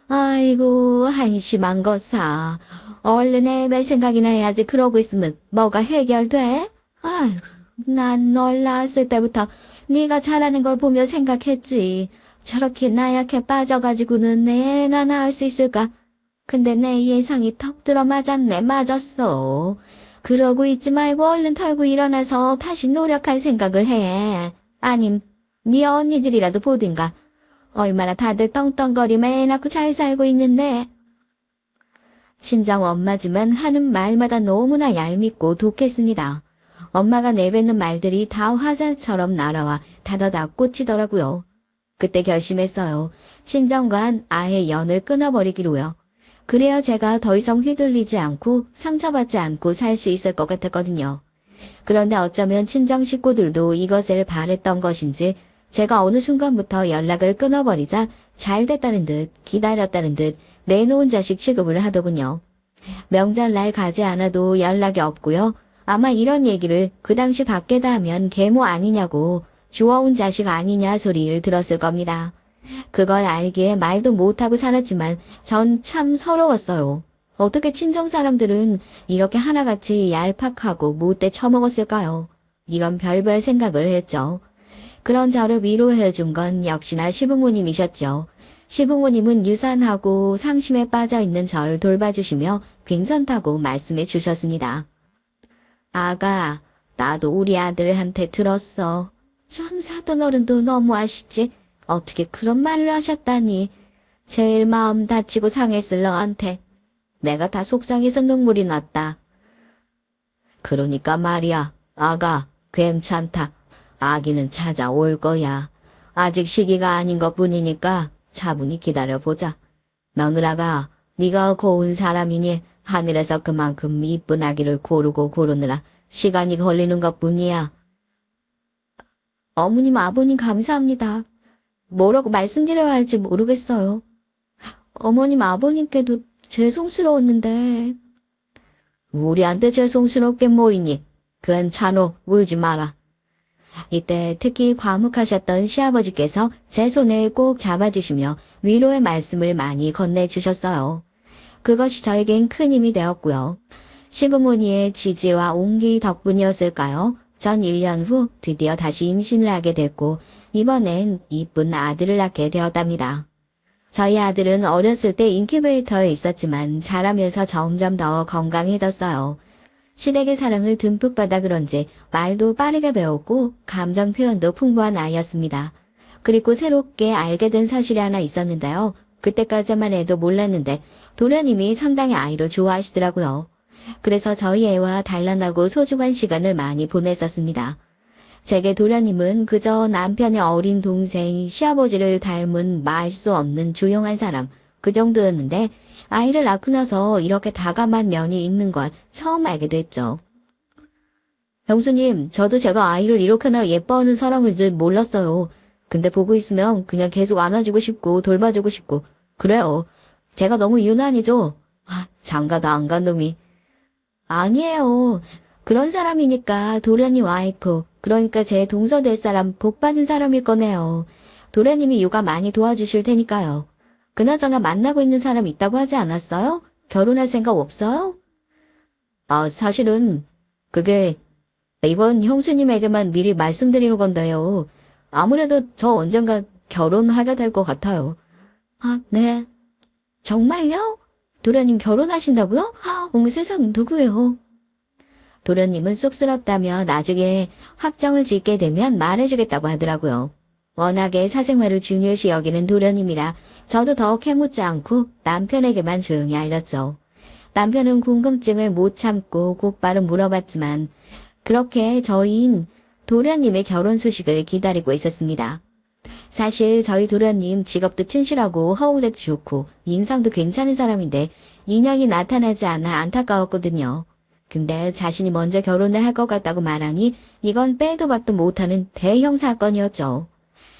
아이고 한심한 것아. 얼른 애별 생각이나 해야지. 그러고 있으면 뭐가 해결돼? 아이고 난 널 낳았을 때부터 네가 잘하는 걸 보며 생각했지. 저렇게 나약해 빠져가지고는 내 애나 낳을 수 있을까? 근데 내 예상이 턱 들어 맞았네. 맞았어. 그러고 있지 말고 얼른 털고 일어나서 다시 노력할 생각을 해. 아님 네 언니들이라도 보든가. 얼마나 다들 떵떵거리며 애 낳고 잘 살고 있는데. 친정 엄마지만 하는 말마다 너무나 얄밉고 독했습니다. 엄마가 내뱉는 말들이 다 화살처럼 날아와 다다다 꽂히더라고요. 그때 결심했어요. 친정과는 아예 연을 끊어버리기로요. 그래야 제가 더 이상 휘둘리지 않고 상처받지 않고 살 수 있을 것 같았거든요. 그런데 어쩌면 친정 식구들도 이것을 바랬던 것인지 제가 어느 순간부터 연락을 끊어버리자 잘 됐다는 듯 기다렸다는 듯 내놓은 자식 취급을 하더군요. 명절날 가지 않아도 연락이 없고요. 아마 이런 얘기를 그 당시 밖에다 하면 계모 아니냐고 주워온 자식 아니냐 소리를 들었을 겁니다. 그걸 알기에 말도 못하고 살았지만 전 참 서러웠어요. 어떻게 친정 사람들은 이렇게 하나같이 얄팍하고 못돼 처먹었을까요? 이런 별별 생각을 했죠. 그런 저를 위로해준 건 역시나 시부모님이셨죠. 시부모님은 유산하고 상심에 빠져있는 저를 돌봐주시며 괜찮다고 말씀해 주셨습니다. 아가, 나도 우리 아들한테 들었어. 전 사돈 어른도 너무하시지. 어떻게 그런 말을 하셨다니. 제일 마음 다치고 상했을 너한테. 내가 다 속상해서 눈물이 났다. 그러니까 말이야, 아가, 괜찮다. 아기는 찾아올 거야. 아직 시기가 아닌 것뿐이니까 차분히 기다려보자. 며느라가 네가 고운 사람이니 하늘에서 그만큼 이쁜 아기를 고르느라 시간이 걸리는 것뿐이야. 어머님, 아버님 감사합니다. 뭐라고 말씀드려야 할지 모르겠어요. 어머님, 아버님께도 죄송스러웠는데. 우리한테 죄송스럽게 뭐이니? 괜찮어, 울지 마라. 이때 특히 과묵하셨던 시아버지께서 제 손을 꼭 잡아주시며 위로의 말씀을 많이 건네주셨어요. 그것이 저에겐 큰 힘이 되었고요. 시부모니의 지지와 온기 덕분이었을까요? 전 1년 후 드디어 다시 임신을 하게 됐고 이번엔 이쁜 아들을 낳게 되었답니다. 저희 아들은 어렸을 때 인큐베이터에 있었지만 자라면서 점점 더 건강해졌어요. 시댁의 사랑을 듬뿍 받아 그런지 말도 빠르게 배웠고 감정 표현도 풍부한 아이였습니다. 그리고 새롭게 알게 된 사실이 하나 있었는데요. 그때까지만 해도 몰랐는데 도련님이 상당히 아이를 좋아하시더라고요. 그래서 저희 애와 단란하고 소중한 시간을 많이 보냈었습니다. 제게 도련님은 그저 남편의 어린 동생, 시아버지를 닮은 말 수 없는 조용한 사람, 그 정도였는데 아이를 낳고 나서 이렇게 다감한 면이 있는 걸 처음 알게 됐죠. 형수님, 저도 제가 아이를 이렇게나 예뻐하는 사람일 줄 몰랐어요. 근데 보고 있으면 그냥 계속 안아주고 싶고 돌봐주고 싶고 그래요. 제가 너무 유난이죠? 장가도 안 간 놈이. 아니에요. 그런 사람이니까 도련님 와이프, 그러니까 제 동서 될 사람, 복 받은 사람일 거네요. 도련님이 육아 많이 도와주실 테니까요. 그나저나 만나고 있는 사람 있다고 하지 않았어요? 결혼할 생각 없어요? 사실은 그게 이번 형수님에게만 미리 말씀드리는 건데요. 아무래도 저 언젠가 결혼하게 될 것 같아요. 네. 정말요? 도련님 결혼하신다고요? 어머 세상 누구예요? 도련님은 쑥스럽다며 나중에 확정을 짓게 되면 말해주겠다고 하더라고요. 워낙에 사생활을 중요시 여기는 도련님이라 저도 더욱 캐묻지 않고 남편에게만 조용히 알렸죠. 남편은 궁금증을 못 참고 곧바로 물어봤지만 그렇게 저희는 도련님의 결혼 소식을 기다리고 있었습니다. 사실 저희 도련님 직업도 튼실하고 허우대도 좋고 인상도 괜찮은 사람인데 인연이 나타나지 않아 안타까웠거든요. 근데 자신이 먼저 결혼을 할 것 같다고 말하니 이건 빼도 박도 못하는 대형 사건이었죠.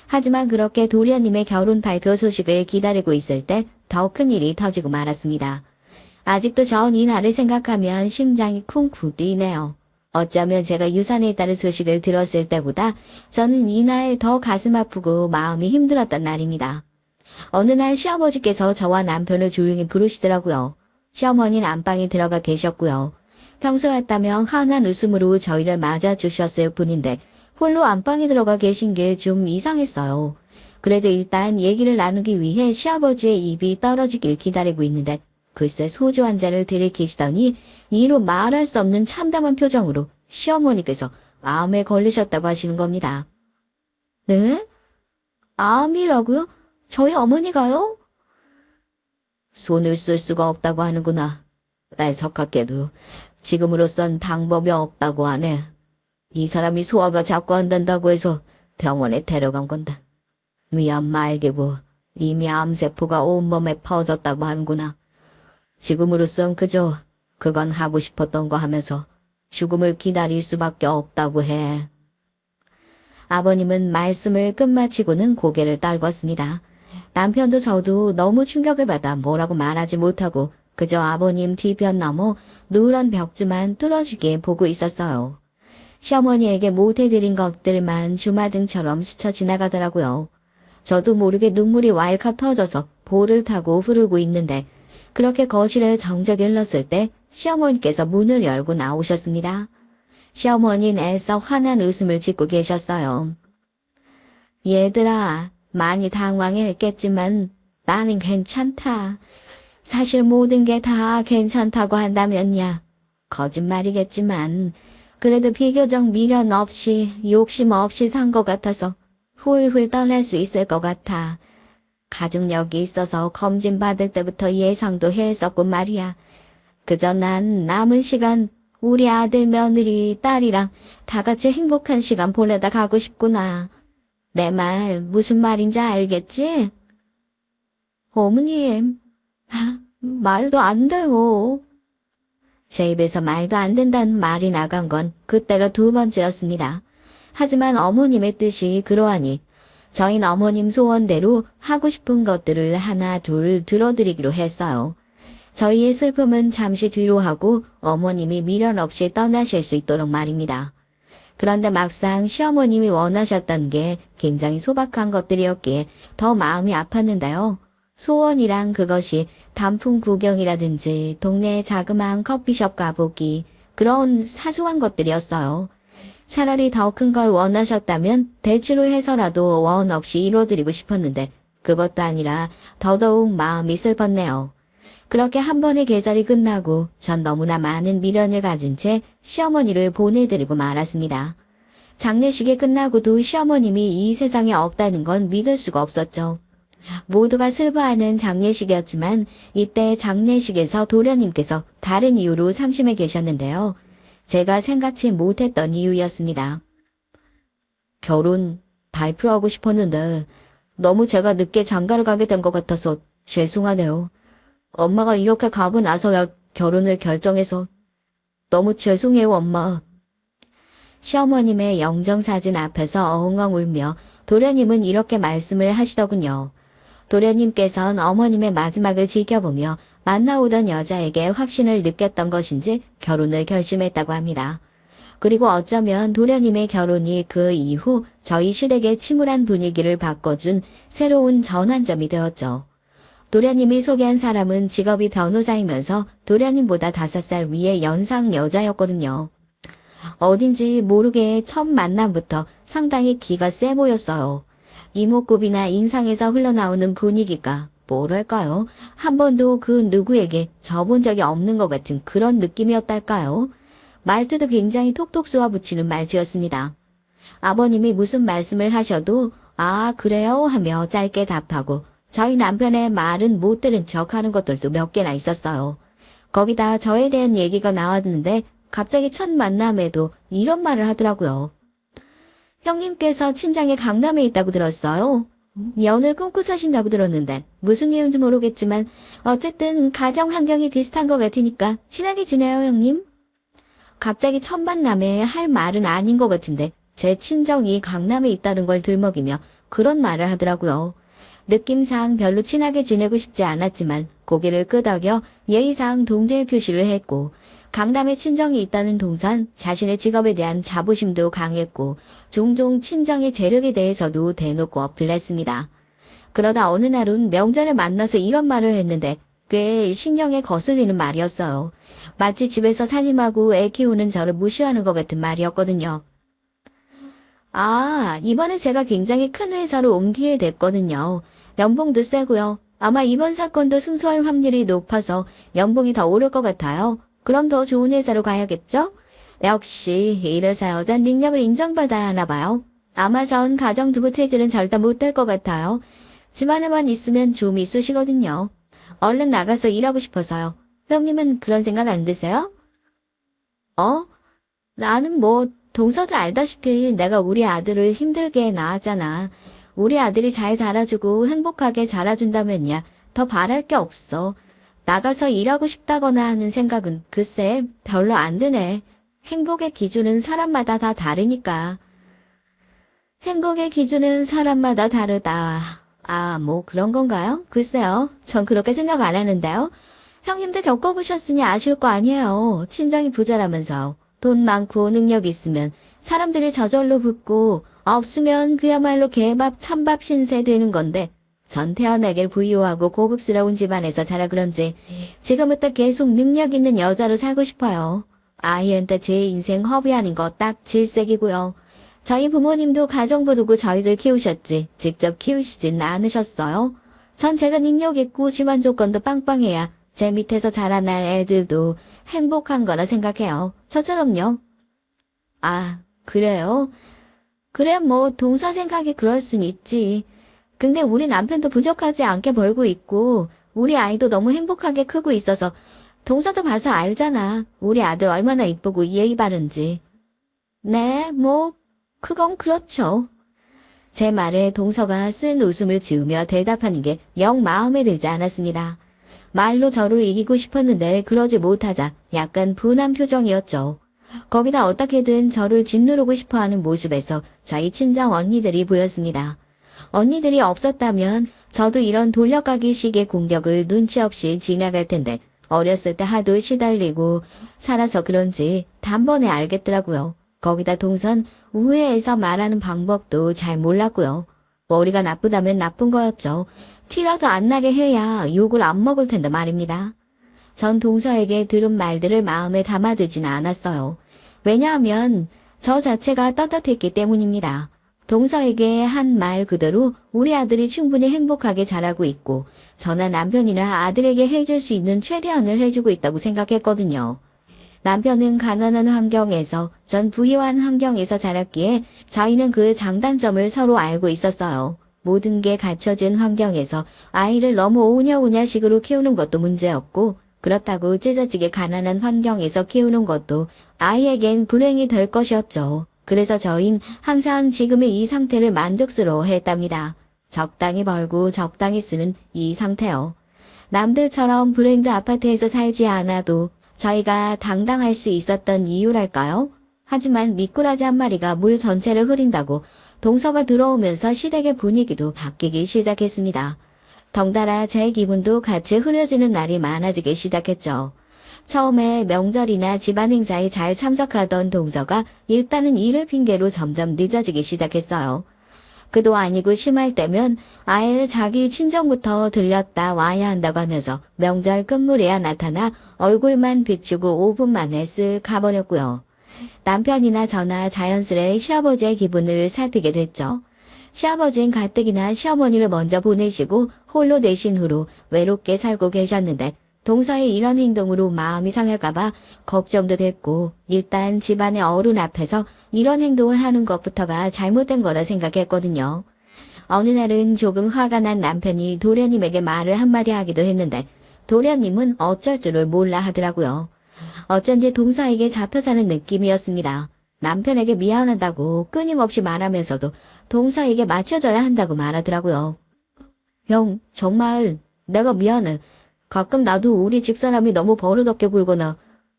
하지만 그렇게 도련님의 결혼 발표 소식을 기다리고 있을 때 더 큰 일이 터지고 말았습니다. 아직도 전 이 날을 생각하면 심장이 쿵쿵 뛰네요. 어쩌면 제가 유산에 있다는 소식을 들었을 때보다 저는 이날 더 가슴 아프고 마음이 힘들었던 날입니다. 어느 날 시아버지께서 저와 남편을 조용히 부르시더라고요. 시어머니는 안방에 들어가 계셨고요. 평소였다면 환한 웃음으로 저희를 맞아주셨을 뿐인데 홀로 안방에 들어가 계신 게 좀 이상했어요. 그래도 일단 얘기를 나누기 위해 시아버지의 입이 떨어지길 기다리고 있는데 글쎄 소주 한 잔을 들이키시더니 이로 말할 수 없는 참담한 표정으로 시어머니께서 암에 걸리셨다고 하시는 겁니다. 네? 암이라고요? 저희 어머니가요? 손을 쓸 수가 없다고 하는구나. 애석하게도 지금으로선 방법이 없다고 하네. 이 사람이 소화가 자꾸 안 된다고 해서 병원에 데려간 건데. 위암 말기부, 이미 암세포가 온몸에 퍼졌다고 하는구나. 지금으로선 그저 그건 하고 싶었던 거 하면서 죽음을 기다릴 수밖에 없다고 해. 아버님은 말씀을 끝마치고는 고개를 떨궜습니다. 남편도 저도 너무 충격을 받아 뭐라고 말하지 못하고 그저 아버님 뒤편 넘어 누런 벽지만 뚫어지게 보고 있었어요. 시어머니에게 못해드린 것들만 주마등처럼 스쳐 지나가더라고요. 저도 모르게 눈물이 왈칵 터져서 볼을 타고 흐르고 있는데 그렇게 거실에 정적이 흘렀을 때 시어머니께서 문을 열고 나오셨습니다. 시어머니는 애써 환한 웃음을 짓고 계셨어요. 얘들아, 많이 당황했겠지만 나는 괜찮다. 사실 모든 게 다 괜찮다고 한다면야. 거짓말이겠지만 그래도 비교적 미련 없이 욕심 없이 산 것 같아서 훌훌 떠날 수 있을 것 같아. 가족력이 있어서 검진 받을 때부터 예상도 했었고 말이야. 그저 난 남은 시간 우리 아들, 며느리, 딸이랑 다 같이 행복한 시간 보내다 가고 싶구나. 내 말 무슨 말인지 알겠지? 어머님, 말도 안 돼요. 제 입에서 말도 안 된다는 말이 나간 건 그때가 두 번째였습니다. 하지만 어머님의 뜻이 그러하니 저희는 어머님 소원대로 하고 싶은 것들을 하나 둘 들어드리기로 했어요. 저희의 슬픔은 잠시 뒤로 하고 어머님이 미련 없이 떠나실 수 있도록 말입니다. 그런데 막상 시어머님이 원하셨던 게 굉장히 소박한 것들이었기에 더 마음이 아팠는데요. 소원이란 그것이 단풍 구경이라든지 동네 자그마한 커피숍 가보기 그런 사소한 것들이었어요. 차라리 더 큰 걸 원하셨다면 대치로 해서라도 원 없이 이뤄드리고 싶었는데 그것도 아니라 더더욱 마음이 슬펐네요. 그렇게 한 번의 계절이 끝나고 전 너무나 많은 미련을 가진 채 시어머니를 보내드리고 말았습니다. 장례식이 끝나고도 시어머님이 이 세상에 없다는 건 믿을 수가 없었죠. 모두가 슬퍼하는 장례식이었지만 이때 장례식에서 도련님께서 다른 이유로 상심해 계셨는데요. 제가 생각지 못했던 이유였습니다. 결혼 발표하고 싶었는데 너무 제가 늦게 장가를 가게 된 것 같아서 죄송하네요. 엄마가 이렇게 가고 나서야 결혼을 결정해서 너무 죄송해요, 엄마. 시어머님의 영정사진 앞에서 엉엉 울며 도련님은 이렇게 말씀을 하시더군요. 도련님께서는 어머님의 마지막을 지켜보며 만나오던 여자에게 확신을 느꼈던 것인지 결혼을 결심했다고 합니다. 그리고 어쩌면 도련님의 결혼이 그 이후 저희 시댁의 침울한 분위기를 바꿔준 새로운 전환점이 되었죠. 도련님이 소개한 사람은 직업이 변호사이면서 도련님보다 5살 위의 연상 여자였거든요. 어딘지 모르게 첫 만남부터 상당히 기가 세 보였어요. 이목구비나 인상에서 흘러나오는 분위기가 뭐랄까요? 한 번도 그 누구에게 져본 적이 없는 것 같은 그런 느낌이었달까요? 말투도 굉장히 톡톡 쏘아붙이는 말투였습니다. 아버님이 무슨 말씀을 하셔도 아 그래요 하며 짧게 답하고 저희 남편의 말은 못 들은 척하는 것들도 몇 개나 있었어요. 거기다 저에 대한 얘기가 나왔는데 갑자기 첫 만남에도 이런 말을 하더라고요. 형님께서 친정에 강남에 있다고 들었어요. 연을 꿈꾸 사신다고 들었는데 무슨 이유인지 모르겠지만 어쨌든 가정 환경이 비슷한 것 같으니까 친하게 지내요 형님. 갑자기 첫 만남에 할 말은 아닌 것 같은데 제 친정이 강남에 있다는 걸 들먹이며 그런 말을 하더라고요. 느낌상 별로 친하게 지내고 싶지 않았지만 고개를 끄덕여 예의상 동조의 표시를 했고 강남에 친정이 있다는 동산 자신의 직업에 대한 자부심도 강했고 종종 친정의 재력에 대해서도 대놓고 어필을 했습니다. 그러다 어느 날은 명절에 만나서 이런 말을 했는데 꽤 신경에 거슬리는 말이었어요. 마치 집에서 살림하고 애 키우는 저를 무시하는 것 같은 말이었거든요. 아, 이번에 제가 굉장히 큰 회사로 옮기게 됐거든요. 연봉도 세고요. 아마 이번 사건도 승소할 확률이 높아서 연봉이 더 오를 것 같아요. 그럼 더 좋은 회사로 가야겠죠? 역시 이래서 여잔 능력을 인정받아야 하나 봐요. 아마 전 가정주부 체질은 절대 못할 것 같아요. 집안에만 있으면 좀이 쑤시거든요. 얼른 나가서 일하고 싶어서요. 형님은 그런 생각 안 드세요? 나는 동서도 알다시피 내가 우리 아들을 힘들게 낳았잖아. 우리 아들이 잘 자라주고 행복하게 자라준다면야 더 바랄 게 없어. 나가서 일하고 싶다거나 하는 생각은 글쎄 별로 안 드네. 행복의 기준은 사람마다 다 다르니까. 행복의 기준은 사람마다 다르다. 아, 그런 건가요? 글쎄요. 전 그렇게 생각 안 하는데요. 형님도 겪어보셨으니 아실 거 아니에요. 친정이 부자라면서 돈 많고 능력 있으면 사람들이 저절로 붙고 없으면 그야말로 개밥 찬밥 신세 되는 건데 전 태어나길 부유하고 고급스러운 집안에서 자라 그런지 지금부터 계속 능력 있는 여자로 살고 싶어요. 아이한테 제 인생 허비하는 거 딱 질색이고요. 저희 부모님도 가정부 두고 저희들 키우셨지 직접 키우시진 않으셨어요. 전 제가 능력 있고 집안 조건도 빵빵해야 제 밑에서 자라날 애들도 행복한 거라 생각해요. 저처럼요. 아, 그래요? 그래 동서 생각이 그럴 순 있지. 근데 우리 남편도 부족하지 않게 벌고 있고 우리 아이도 너무 행복하게 크고 있어서 동서도 봐서 알잖아. 우리 아들 얼마나 이쁘고 예의 바른지. 네, 그건 그렇죠. 제 말에 동서가 쓴 웃음을 지으며 대답하는 게 영 마음에 들지 않았습니다. 말로 저를 이기고 싶었는데 그러지 못하자 약간 분한 표정이었죠. 거기다 어떻게든 저를 짓누르고 싶어하는 모습에서 저희 친정 언니들이 보였습니다. 언니들이 없었다면 저도 이런 돌려가기식의 공격을 눈치 없이 지나갈 텐데 어렸을 때 하도 시달리고 살아서 그런지 단번에 알겠더라고요. 거기다 동선 우회해서 말하는 방법도 잘 몰랐고요. 머리가 나쁘다면 나쁜 거였죠. 티라도 안 나게 해야 욕을 안 먹을 텐데 말입니다. 전 동서에게 들은 말들을 마음에 담아두지는 않았어요. 왜냐하면 저 자체가 떳떳했기 때문입니다. 동서에게 한 말 그대로 우리 아들이 충분히 행복하게 자라고 있고 저나 남편이나 아들에게 해줄 수 있는 최대한을 해주고 있다고 생각했거든요. 남편은 가난한 환경에서, 전 부유한 환경에서 자랐기에 저희는 그 장단점을 서로 알고 있었어요. 모든 게 갖춰진 환경에서 아이를 너무 오냐오냐식으로 키우는 것도 문제였고, 그렇다고 찢어지게 가난한 환경에서 키우는 것도 아이에겐 불행이 될 것이었죠. 그래서 저흰 항상 지금의 이 상태를 만족스러워했답니다. 적당히 벌고 적당히 쓰는 이 상태요. 남들처럼 브랜드 아파트에서 살지 않아도 저희가 당당할 수 있었던 이유랄까요? 하지만 미꾸라지 한 마리가 물 전체를 흐린다고 동서가 들어오면서 시댁의 분위기도 바뀌기 시작했습니다. 덩달아 제 기분도 같이 흐려지는 날이 많아지기 시작했죠. 처음에 명절이나 집안 행사에 잘 참석하던 동서가 일단은 일을 핑계로 점점 늦어지기 시작했어요. 그도 아니고 심할 때면 아예 자기 친정부터 들렸다 와야 한다고 하면서 명절 끝물에야 나타나 얼굴만 비추고 5분 만에 쓱 가버렸고요. 남편이나 저나 자연스레 시아버지의 기분을 살피게 됐죠. 시아버지는 가뜩이나 시어머니를 먼저 보내시고 홀로 내신 후로 외롭게 살고 계셨는데 동서의 이런 행동으로 마음이 상할까봐 걱정도 됐고 일단 집안의 어른 앞에서 이런 행동을 하는 것부터가 잘못된 거라 생각했거든요. 어느 날은 조금 화가 난 남편이 도련님에게 말을 한마디 하기도 했는데 도련님은 어쩔 줄을 몰라 하더라고요. 어쩐지 동서에게 잡혀 사는 느낌이었습니다. 남편에게 미안하다고 끊임없이 말하면서도 동서에게 맞춰줘야 한다고 말하더라고요. 형, 정말 내가 미안해. 가끔 나도 우리 집사람이 너무 버릇없게 굴거나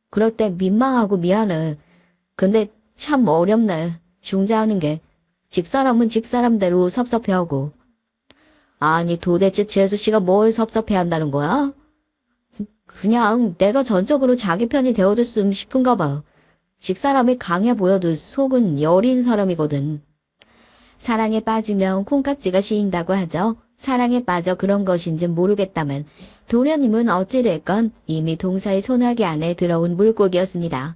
그럴 때 민망하고 미안해. 근데 참 어렵네. 중재하는 게. 집사람은 집사람대로 섭섭해하고. 아니 도대체 재수 씨가 뭘 섭섭해한다는 거야? 그냥 내가 전적으로 자기 편이 되어줬으면 싶은가 봐. 집사람이 강해 보여도 속은 여린 사람이거든. 사랑에 빠지면 콩깍지가 씌인다고 하죠. 사랑에 빠져 그런 것인지 모르겠다만 도련님은 어찌됐건 이미 동서의 손아귀 안에 들어온 물고기였습니다.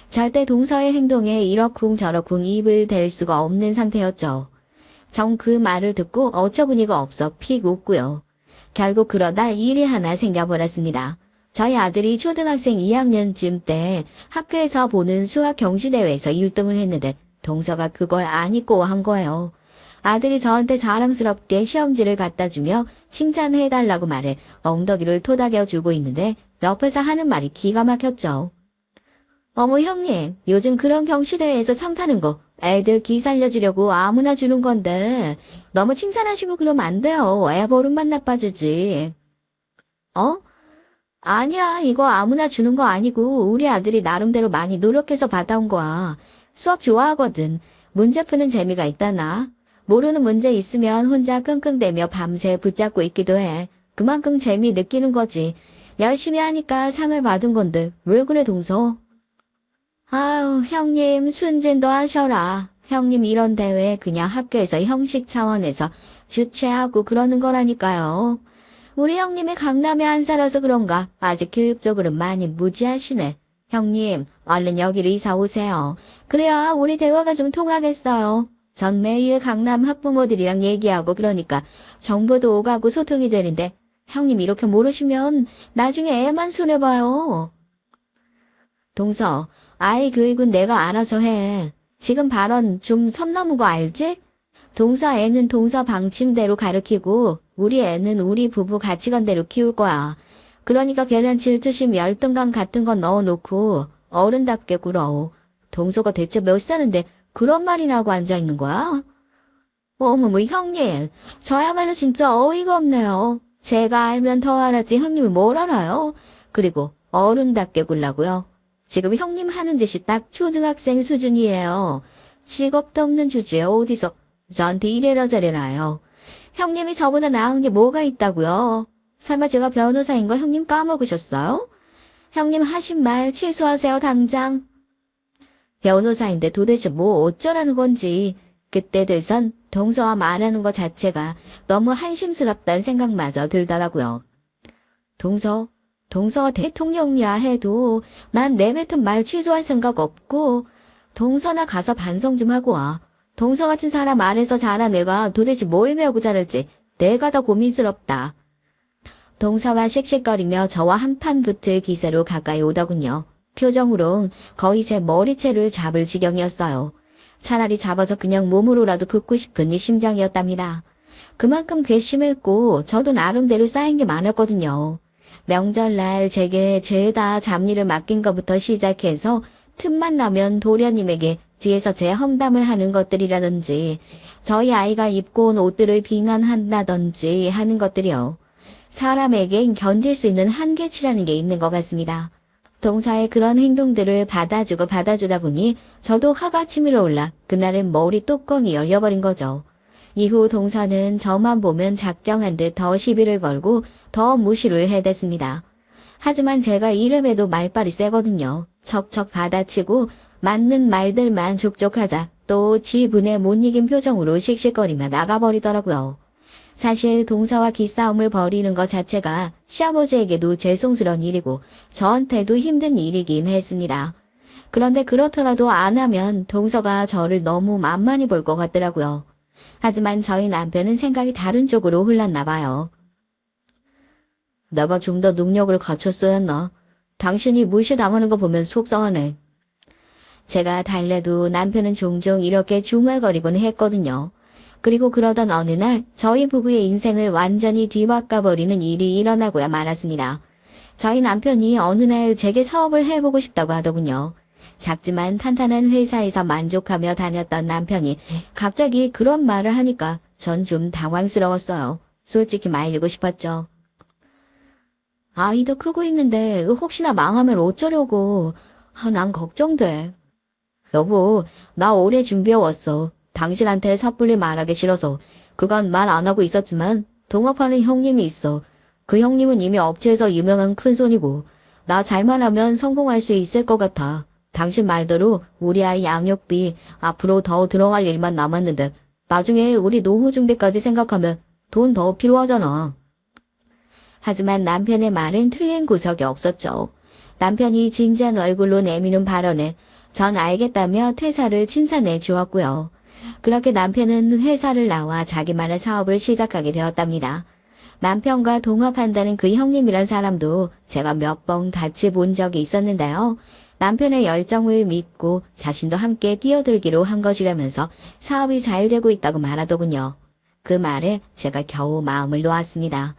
절대 동서의 행동에 이러쿵저러쿵 입을 댈 수가 없는 상태였죠. 정 그 말을 듣고 어처구니가 없어 픽 웃고요. 결국 그러다 일이 하나 생겨버렸습니다. 저희 아들이 초등학생 2학년쯤 때 학교에서 보는 수학 경시대회에서 1등을 했는데 동서가 그걸 안 잊고 한 거예요. 아들이 저한테 자랑스럽게 시험지를 갖다 주며 칭찬해달라고 말해 엉덩이를 토닥여주고 있는데 옆에서 하는 말이 기가 막혔죠. 어머 형님, 요즘 그런 경시대회에서 상 타는 거 애들 기 살려주려고 아무나 주는 건데 너무 칭찬하시고 그러면 안 돼요. 애 버릇만 나빠지지. 어? 아니야, 이거 아무나 주는 거 아니고 우리 아들이 나름대로 많이 노력해서 받아온 거야. 수학 좋아하거든. 문제 푸는 재미가 있다나. 모르는 문제 있으면 혼자 끙끙대며 밤새 붙잡고 있기도 해. 그만큼 재미 느끼는 거지. 열심히 하니까 상을 받은 건데 왜 그래 동서? 아유 형님 순진도 하셔라. 형님 이런 대회 그냥 학교에서 형식 차원에서 주최하고 그러는 거라니까요. 우리 형님이 강남에 안 살아서 그런가 아직 교육적으로 많이 무지하시네. 형님 얼른 여기로 이사 오세요. 그래야 우리 대화가 좀 통하겠어요. 전 매일 강남 학부모들이랑 얘기하고 그러니까 정보도 오가고 소통이 되는데 형님 이렇게 모르시면 나중에 애만 손해봐요. 동서, 아이 교육은 내가 알아서 해. 지금 발언 좀 선 넘은 거 알지? 동서 애는 동서 방침대로 가르치고 우리 애는 우리 부부 가치관대로 키울 거야. 그러니까 계란 질투심 열등감 같은 건 넣어놓고 어른답게 굴어. 동서가 대체 몇 살인데 그런 말이라고 앉아있는 거야? 어머머 형님, 저야말로 진짜 어이가 없네요. 제가 알면 더 알았지 형님이 뭘 알아요? 그리고 어른답게 굴라고요. 지금 형님 하는 짓이 딱 초등학생 수준이에요. 직업도 없는 주제에 어디서 저한테 이래라 저래라요. 형님이 저보다 나은 게 뭐가 있다고요? 설마 제가 변호사인 거 형님 까먹으셨어요? 형님 하신 말 취소하세요 당장. 변호사인데 도대체 뭐 어쩌라는 건지 그때 들선 동서와 말하는 것 자체가 너무 한심스럽다는 생각마저 들더라고요. 동서가 대통령이야 해도 난 내뱉은 말 취소할 생각 없고 동서나 가서 반성 좀 하고 와. 동서 같은 사람 안에서 자란 애가 도대체 뭘 배우고 자랄지 내가 더 고민스럽다. 동서가 씩씩거리며 저와 한판 붙을 기세로 가까이 오더군요. 표정으론 거의 제 머리채를 잡을 지경이었어요. 차라리 잡아서 그냥 몸으로라도 붓고 싶은 이 심정이었답니다. 그만큼 괘씸했고 저도 나름대로 쌓인 게 많았거든요. 명절날 제게 죄다 잡일을 맡긴 것부터 시작해서 틈만 나면 도련님에게 뒤에서 제 험담을 하는 것들이라든지 저희 아이가 입고 온 옷들을 비난한다든지 하는 것들이요. 사람에겐 견딜 수 있는 한계치라는 게 있는 것 같습니다. 동사의 그런 행동들을 받아주다 보니 저도 화가 치밀어 올라 그날은 머리 뚜껑이 열려버린 거죠. 이후 동사는 저만 보면 작정한 듯 더 시비를 걸고 더 무시를 해댔습니다. 하지만 제가 이름에도 말빨이 세거든요. 척척 받아치고 맞는 말들만 족족하자 또 지분에 못 이긴 표정으로 씩씩거리며 나가버리더라고요. 사실 동사와 기싸움을 벌이는 것 자체가 시아버지에게도 죄송스러운 일이고 저한테도 힘든 일이긴 했습니다. 그런데 그렇더라도 안 하면 동서가 저를 너무 만만히 볼 것 같더라고요. 하지만 저희 남편은 생각이 다른 쪽으로 흘렀나 봐요. 내가 좀 더 능력을 갖췄어야 했나? 당신이 무시당하는 거 보면 속상하네. 제가 달래도 남편은 종종 이렇게 중얼거리곤 했거든요. 그리고 그러던 어느 날 저희 부부의 인생을 완전히 뒤바꿔버리는 일이 일어나고야 말았습니다. 저희 남편이 어느 날 제게 사업을 해보고 싶다고 하더군요. 작지만 탄탄한 회사에서 만족하며 다녔던 남편이 갑자기 그런 말을 하니까 전 좀 당황스러웠어요. 솔직히 말리고 싶었죠. 아이도 크고 있는데 혹시나 망하면 어쩌려고. 난 걱정돼. 여보, 나 오래 준비해왔어. 당신한테 섣불리 말하기 싫어서 그간 말 안 하고 있었지만 동업하는 형님이 있어. 그 형님은 이미 업체에서 유명한 큰손이고 나 잘만 하면 성공할 수 있을 것 같아. 당신 말대로 우리 아이 양육비 앞으로 더 들어갈 일만 남았는데 나중에 우리 노후 준비까지 생각하면 돈 더 필요하잖아. 하지만 남편의 말은 틀린 구석이 없었죠. 남편이 진지한 얼굴로 내미는 발언에 전 알겠다며 퇴사를 친사내 주었고요. 그렇게 남편은 회사를 나와 자기만의 사업을 시작하게 되었답니다. 남편과 동업한다는 그 형님이란 사람도 제가 몇 번 같이 본 적이 있었는데요. 남편의 열정을 믿고 자신도 함께 뛰어들기로 한 것이라면서 사업이 잘 되고 있다고 말하더군요. 그 말에 제가 겨우 마음을 놓았습니다.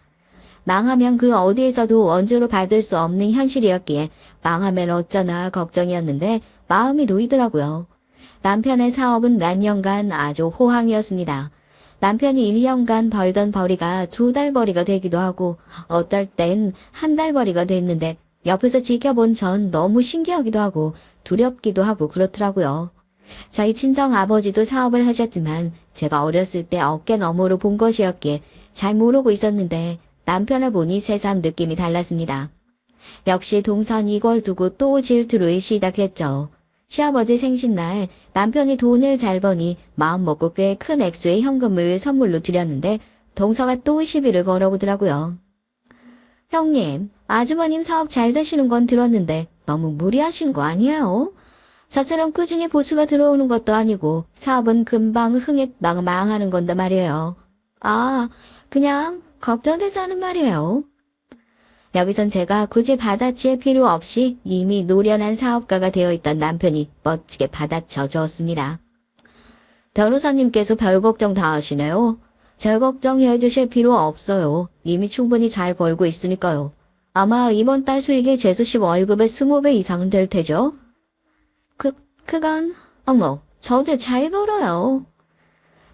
망하면 그 어디에서도 원조로 받을 수 없는 현실이었기에 망하면 어쩌나 걱정이었는데 마음이 놓이더라고요. 남편의 사업은 몇 년간 아주 호황이었습니다. 남편이 1년간 벌던 벌이가 2달 벌이가 되기도 하고 어떨 땐 1달 벌이가 됐는데 옆에서 지켜본 전 너무 신기하기도 하고 두렵기도 하고 그렇더라고요. 저희 친정 아버지도 사업을 하셨지만 제가 어렸을 때 어깨 너머로 본 것이었기에 잘 모르고 있었는데 남편을 보니 새삼 느낌이 달랐습니다. 역시 동선 이걸 두고 또 질투를 시작했죠. 시아버지 생신날 남편이 돈을 잘 버니 마음먹고 꽤 큰 액수의 현금을 선물로 드렸는데 동서가 또 시비를 걸어오더라고요. 형님, 아주버님 사업 잘 되시는 건 들었는데 너무 무리하신 거 아니에요? 저처럼 꾸준히 보수가 들어오는 것도 아니고 사업은 금방 흥했다가 망하는 건데 말이에요. 아, 그냥 걱정돼서 하는 말이에요. 여기선 제가 굳이 받아칠 필요 없이 이미 노련한 사업가가 되어 있던 남편이 멋지게 받아쳐 주었습니다. 변호사님께서 별 걱정 다 하시네요. 제 걱정해 주실 필요 없어요. 이미 충분히 잘 벌고 있으니까요. 아마 이번 달 수익이 재수씨 월급의 20배 이상은 될 테죠? 그건, 어머, 저도 잘 벌어요.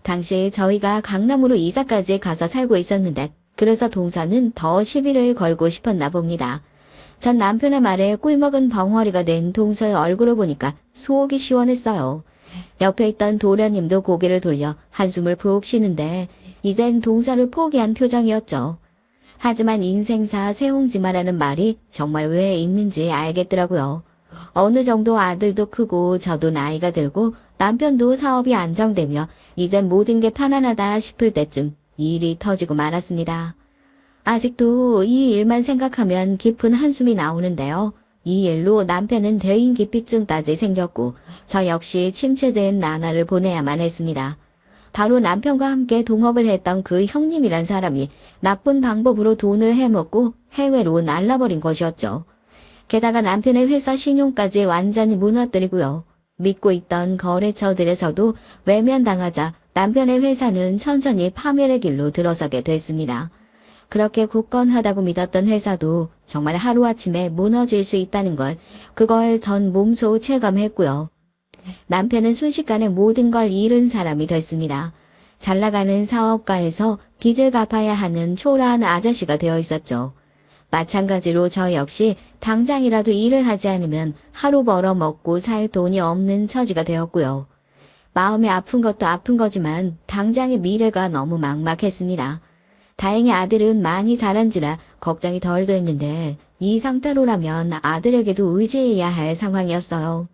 당시 저희가 강남으로 이사까지 가서 살고 있었는데 그래서 동사는 더 시비를 걸고 싶었나 봅니다. 전 남편의 말에 꿀먹은 벙어리가 된 동서의 얼굴을 보니까 속이 시원했어요. 옆에 있던 도련님도 고개를 돌려 한숨을 푹 쉬는데 이젠 동서를 포기한 표정이었죠. 하지만 인생사 세옹지마라는 말이 정말 왜 있는지 알겠더라고요. 어느 정도 아들도 크고 저도 나이가 들고 남편도 사업이 안정되며 이젠 모든 게 편안하다 싶을 때쯤 일이 터지고 말았습니다. 아직도 이 일만 생각하면 깊은 한숨이 나오는데요. 이 일로 남편은 대인기피증까지 생겼고 저 역시 침체된 나날을 보내야만 했습니다. 바로 남편과 함께 동업을 했던 그 형님이란 사람이 나쁜 방법으로 돈을 해먹고 해외로 날라버린 것이었죠. 게다가 남편의 회사 신용까지 완전히 무너뜨리고요. 믿고 있던 거래처들에서도 외면당하자 남편의 회사는 천천히 파멸의 길로 들어서게 됐습니다. 그렇게 굳건하다고 믿었던 회사도 정말 하루아침에 무너질 수 있다는 그걸 전 몸소 체감했고요. 남편은 순식간에 모든 걸 잃은 사람이 됐습니다. 잘 나가는 사업가에서 빚을 갚아야 하는 초라한 아저씨가 되어 있었죠. 마찬가지로 저 역시 당장이라도 일을 하지 않으면 하루 벌어 먹고 살 돈이 없는 처지가 되었고요. 마음이 아픈 것도 아픈 거지만 당장의 미래가 너무 막막했습니다. 다행히 아들은 많이 자란지라 걱정이 덜 됐는데 이 상태로라면 아들에게도 의지해야 할 상황이었어요.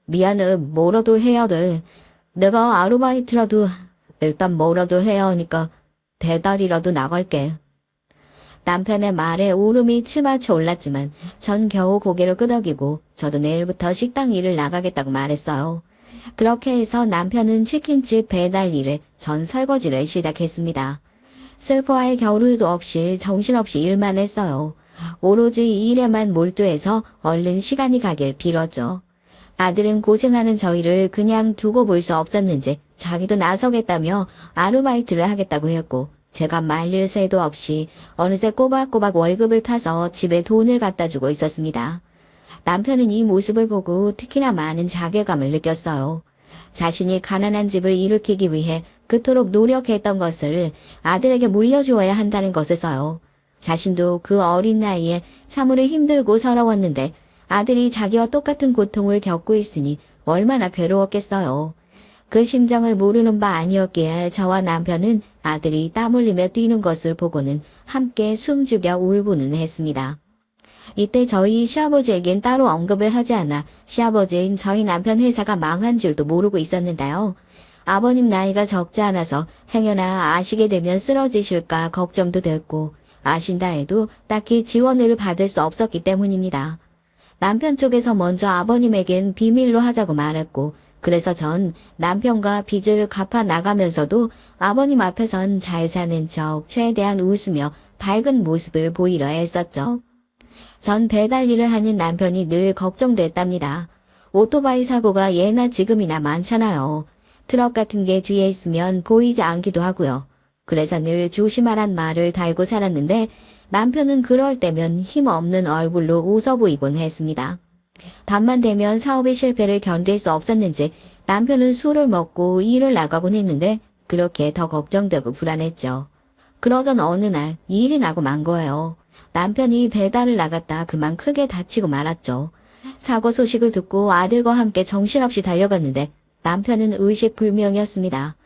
미안해, 뭐라도 해야 돼. 내가 아르바이트라도 일단 뭐라도 해야 하니까 배달이라도 나갈게. 남편의 말에 울음이 치마쳐 올랐지만 전 겨우 고개를 끄덕이고 저도 내일부터 식당 일을 나가겠다고 말했어요. 그렇게 해서 남편은 치킨집 배달 일에 전 설거지를 시작했습니다. 슬퍼할 겨를도 없이 정신없이 일만 했어요. 오로지 일에만 몰두해서 얼른 시간이 가길 빌었죠. 아들은 고생하는 저희를 그냥 두고 볼 수 없었는지 자기도 나서겠다며 아르바이트를 하겠다고 했고 제가 말릴 새도 없이 어느새 꼬박꼬박 월급을 타서 집에 돈을 갖다 주고 있었습니다. 남편은 이 모습을 보고 특히나 많은 자괴감을 느꼈어요. 자신이 가난한 집을 일으키기 위해 그토록 노력했던 것을 아들에게 물려주어야 한다는 것에서요. 자신도 그 어린 나이에 참으로 힘들고 서러웠는데 아들이 자기와 똑같은 고통을 겪고 있으니 얼마나 괴로웠겠어요. 그 심정을 모르는 바 아니었기에 저와 남편은 아들이 땀 흘리며 뛰는 것을 보고는 함께 숨죽여 울고는 했습니다. 이때 저희 시아버지에겐 따로 언급을 하지 않아 시아버지는 저희 남편 회사가 망한 줄도 모르고 있었는데요. 아버님 나이가 적지 않아서 행여나 아시게 되면 쓰러지실까 걱정도 됐고 아신다 해도 딱히 지원을 받을 수 없었기 때문입니다. 남편 쪽에서 먼저 아버님에겐 비밀로 하자고 말했고 그래서 전 남편과 빚을 갚아 나가면서도 아버님 앞에선 잘 사는 척 최대한 웃으며 밝은 모습을 보이려 했었죠. 전 배달 일을 하는 남편이 늘 걱정됐답니다. 오토바이 사고가 예나 지금이나 많잖아요. 트럭 같은 게 뒤에 있으면 보이지 않기도 하고요. 그래서 늘 조심하란 말을 달고 살았는데 남편은 그럴 때면 힘없는 얼굴로 웃어 보이곤 했습니다. 밤만 되면 사업의 실패를 견딜 수 없었는지 남편은 술을 먹고 일을 나가곤 했는데 그렇게 더 걱정되고 불안했죠. 그러던 어느 날 일이 나고 만 거예요. 남편이 배달을 나갔다 그만 크게 다치고 말았죠. 사고 소식을 듣고 아들과 함께 정신없이 달려갔는데 남편은 의식불명이었습니다.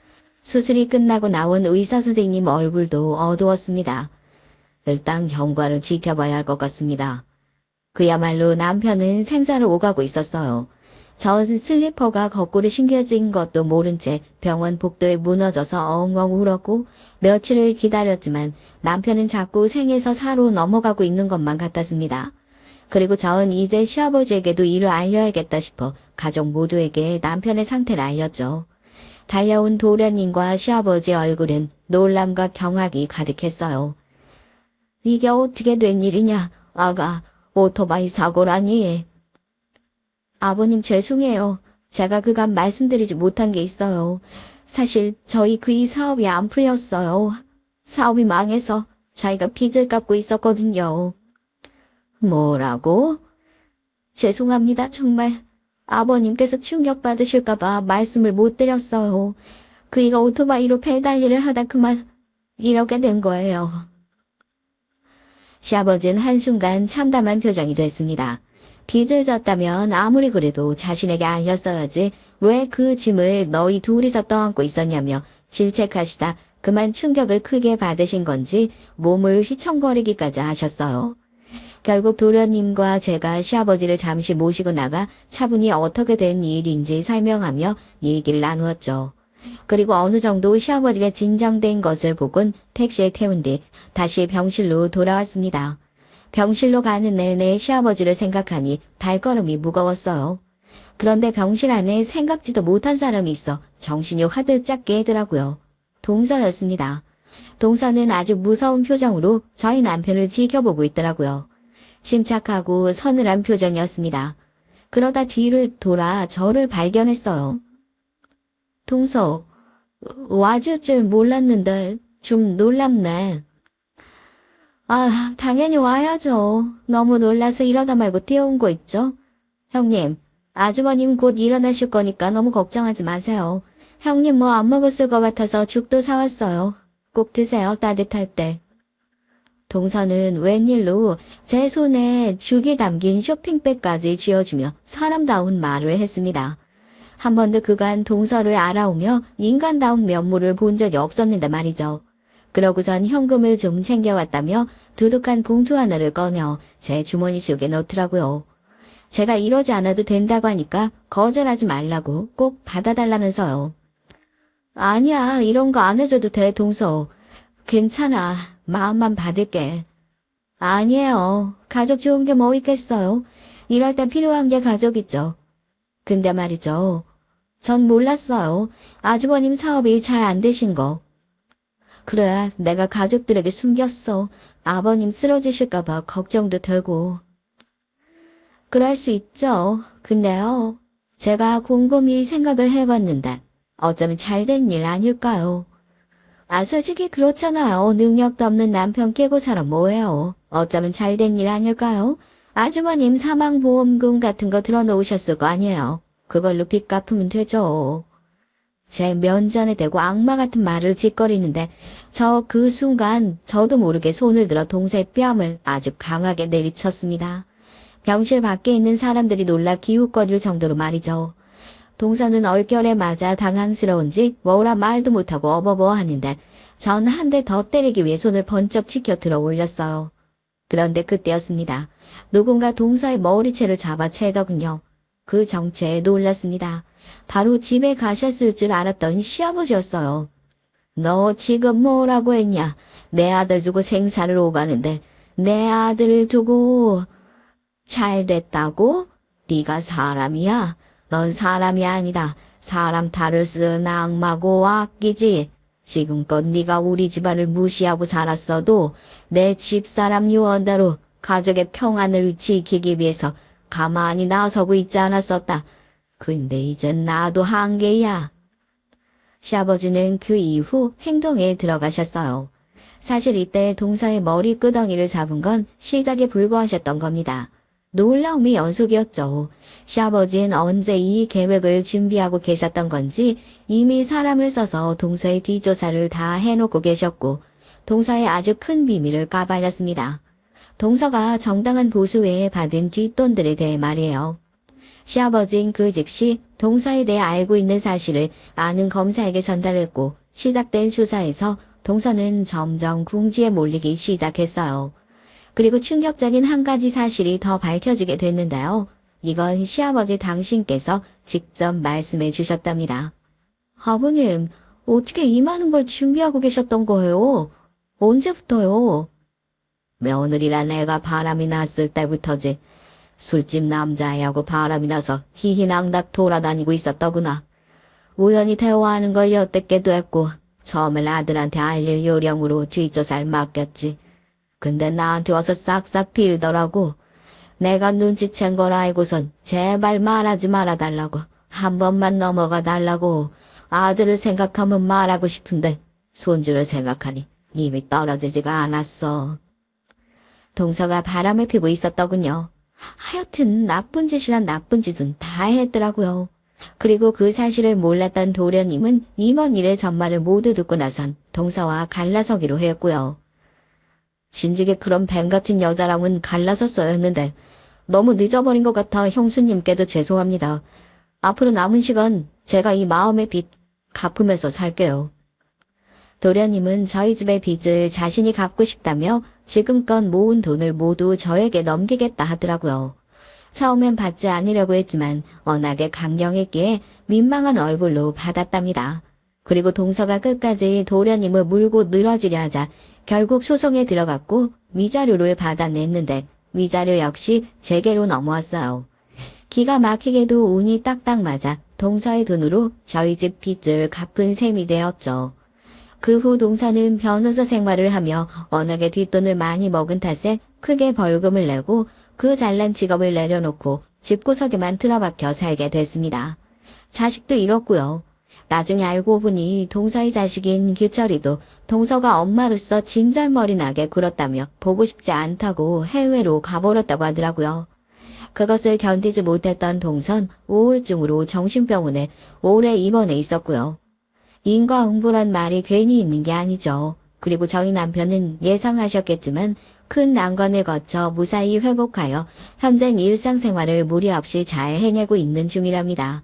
수술이 끝나고 나온 의사 선생님 얼굴도 어두웠습니다. 일단 경과를 지켜봐야 할 것 같습니다. 그야말로 남편은 생사를 오가고 있었어요. 전 슬리퍼가 거꾸로 신겨진 것도 모른 채 병원 복도에 무너져서 엉엉 울었고 며칠을 기다렸지만 남편은 자꾸 생에서 사로 넘어가고 있는 것만 같았습니다. 그리고 전 이제 시아버지에게도 이를 알려야겠다 싶어 가족 모두에게 남편의 상태를 알렸죠. 달려온 도련님과 시아버지 얼굴은 놀람과 경악이 가득했어요. 이게 어떻게 된 일이냐, 아가. 오토바이 사고라니. 아버님 죄송해요. 제가 그간 말씀드리지 못한 게 있어요. 사실 저희 그 사업이 안 풀렸어요. 사업이 망해서 저희가 빚을 갚고 있었거든요. 뭐라고? 죄송합니다. 정말 아버님께서 충격받으실까봐 말씀을 못 드렸어요. 그이가 오토바이로 배달 일을 하다 그만 이렇게 된 거예요. 시아버지는 한순간 참담한 표정이 됐습니다. 빚을 졌다면 아무리 그래도 자신에게 알렸어야지 왜 그 짐을 너희 둘이서 떠안고 있었냐며 질책하시다 그만 충격을 크게 받으신 건지 몸을 휘청거리기까지 하셨어요. 결국 도련님과 제가 시아버지를 잠시 모시고 나가 차분히 어떻게 된 일인지 설명하며 얘기를 나누었죠. 그리고 어느 정도 시아버지가 진정된 것을 보곤 택시에 태운 뒤 다시 병실로 돌아왔습니다. 병실로 가는 내내 시아버지를 생각하니 발걸음이 무거웠어요. 그런데 병실 안에 생각지도 못한 사람이 있어 정신이 화들짝 깨더라고요. 동서였습니다. 동서는 아주 무서운 표정으로 저희 남편을 지켜보고 있더라고요. 침착하고 서늘한 표정이었습니다. 그러다 뒤를 돌아 저를 발견했어요. 동서, 와줄 줄 몰랐는데 좀 놀랍네. 아, 당연히 와야죠. 너무 놀라서 이러다 말고 뛰어온 거 있죠? 형님, 아주버님 곧 일어나실 거니까 너무 걱정하지 마세요. 형님 뭐 안 먹었을 것 같아서 죽도 사왔어요. 꼭 드세요, 따뜻할 때. 동서는 웬일로 제 손에 죽이 담긴 쇼핑백까지 쥐어주며 사람다운 말을 했습니다. 한 번도 그간 동서를 알아오며 인간다운 면모를 본 적이 없었는데 말이죠. 그러고선 현금을 좀 챙겨왔다며 두둑한 봉투 하나를 꺼내 제 주머니 속에 넣더라고요. 제가 이러지 않아도 된다고 하니까 거절하지 말라고 꼭 받아달라면서요. 아니야, 이런 거 안 해줘도 돼, 동서. 괜찮아, 마음만 받을게. 아니에요, 가족 좋은 게 뭐 있겠어요. 이럴 때 필요한 게 가족이죠. 근데 말이죠, 전 몰랐어요. 아주버님 사업이 잘 안 되신 거. 그래, 내가 가족들에게 숨겼어. 아버님 쓰러지실까봐 걱정도 되고. 그럴 수 있죠. 근데요, 제가 곰곰이 생각을 해봤는데 어쩌면 잘된 일 아닐까요? 아, 솔직히 그렇잖아요. 능력도 없는 남편 깨고 살아 뭐해요. 어쩌면 잘된 일 아닐까요? 아주머님 사망보험금 같은 거 들어놓으셨을 거 아니에요. 그걸로 빚 갚으면 되죠. 제 면전에 대고 악마 같은 말을 짓거리는데 저 그 순간 저도 모르게 손을 들어 동서의 뺨을 아주 강하게 내리쳤습니다. 병실 밖에 있는 사람들이 놀라 기웃거릴 정도로 말이죠. 동서는 얼결에 맞아 당황스러운지 뭐라 말도 못하고 어버버 하는데 전 한 대 더 때리기 위해 손을 번쩍 치켜 들어 올렸어요. 그런데 그때였습니다. 누군가 동서의 머리채를 잡아 채더군요. 그 정체에 놀랐습니다. 바로 집에 가셨을 줄 알았던 시아버지였어요. 너 지금 뭐라고 했냐? 내 아들 두고 생사를 오가는데 내 아들을 두고 잘 됐다고? 네가 사람이야? 넌 사람이 아니다. 사람 탈을 쓴 악마고 악기지. 지금껏 네가 우리 집안을 무시하고 살았어도 내 집사람 유언대로 가족의 평안을 지키기 위해서 가만히 나서고 있지 않았었다. 근데 이젠 나도 한계야. 시아버지는 그 이후 행동에 들어가셨어요. 사실 이때 동서의 머리 끄덩이를 잡은 건 시작에 불과하셨던 겁니다. 놀라움이 연속이었죠. 시아버지는 언제 이 계획을 준비하고 계셨던 건지 이미 사람을 써서 동서의 뒷조사를 다 해놓고 계셨고 동서의 아주 큰 비밀을 까발렸습니다. 동서가 정당한 보수 외에 받은 뒷돈들에 대해 말이에요. 시아버지는 그 즉시 동서에 대해 알고 있는 사실을 아는 검사에게 전달했고 시작된 수사에서 동서는 점점 궁지에 몰리기 시작했어요. 그리고 충격적인 한 가지 사실이 더 밝혀지게 됐는데요. 이건 시아버지 당신께서 직접 말씀해 주셨답니다. 아버님, 어떻게 이 많은 걸 준비하고 계셨던 거예요? 언제부터요? 며느리란 애가 바람이 났을 때부터지. 술집 남자애하고 바람이 나서 희희낙낙 돌아다니고 있었더구나. 우연히 대화하는 걸 엿듣게도 했고 처음엔 아들한테 알릴 요령으로 뒷조사를 맡겼지. 근데 나한테 와서 싹싹 빌더라고. 내가 눈치챈 걸 알고선 제발 말하지 말아달라고. 한 번만 넘어가 달라고. 아들을 생각하면 말하고 싶은데 손주를 생각하니 입이 떨어지지가 않았어. 동서가 바람을 피고 있었더군요. 하여튼 나쁜 짓이란 나쁜 짓은 다 했더라고요. 그리고 그 사실을 몰랐던 도련님은 이번 일의 전말을 모두 듣고 나선 동서와 갈라서기로 했고요. 진즉에 그런 뱀 같은 여자랑은 갈라섰어야 했는데 너무 늦어버린 것 같아 형수님께도 죄송합니다. 앞으로 남은 시간 제가 이 마음의 빚 갚으면서 살게요. 도련님은 저희 집의 빚을 자신이 갚고 싶다며 지금껏 모은 돈을 모두 저에게 넘기겠다 하더라고요. 처음엔 받지 않으려고 했지만 워낙에 강경했기에 민망한 얼굴로 받았답니다. 그리고 동서가 끝까지 도련님을 물고 늘어지려 하자 결국 소송에 들어갔고 위자료를 받아냈는데 위자료 역시 제게로 넘어왔어요. 기가 막히게도 운이 딱딱 맞아 동서의 돈으로 저희 집 빚을 갚은 셈이 되었죠. 그 후 동서는 변호사 생활을 하며 워낙에 뒷돈을 많이 먹은 탓에 크게 벌금을 내고 그 잘난 직업을 내려놓고 집구석에만 틀어박혀 살게 됐습니다. 자식도 잃었고요. 나중에 알고 보니 동서의 자식인 규철이도 동서가 엄마로서 진절머리 나게 굴었다며 보고 싶지 않다고 해외로 가버렸다고 하더라고요. 그것을 견디지 못했던 동선 우울증으로 정신병원에 오래 입원해 있었고요. 인과응보란 말이 괜히 있는 게 아니죠. 그리고 저희 남편은 예상하셨겠지만 큰 난관을 거쳐 무사히 회복하여 현재 일상생활을 무리 없이 잘 해내고 있는 중이랍니다.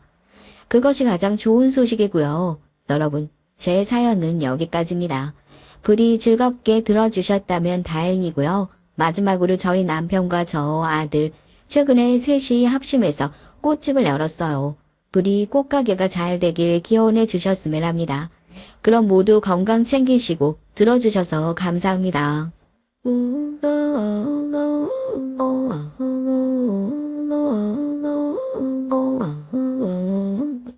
그것이 가장 좋은 소식이고요. 여러분, 제 사연은 여기까지입니다. 부디 즐겁게 들어주셨다면 다행이고요. 마지막으로 저희 남편과 저 아들, 최근에 셋이 합심해서 꽃집을 열었어요. 부디 꽃가게가 잘 되길 기원해 주셨으면 합니다. 그럼 모두 건강 챙기시고 들어주셔서 감사합니다.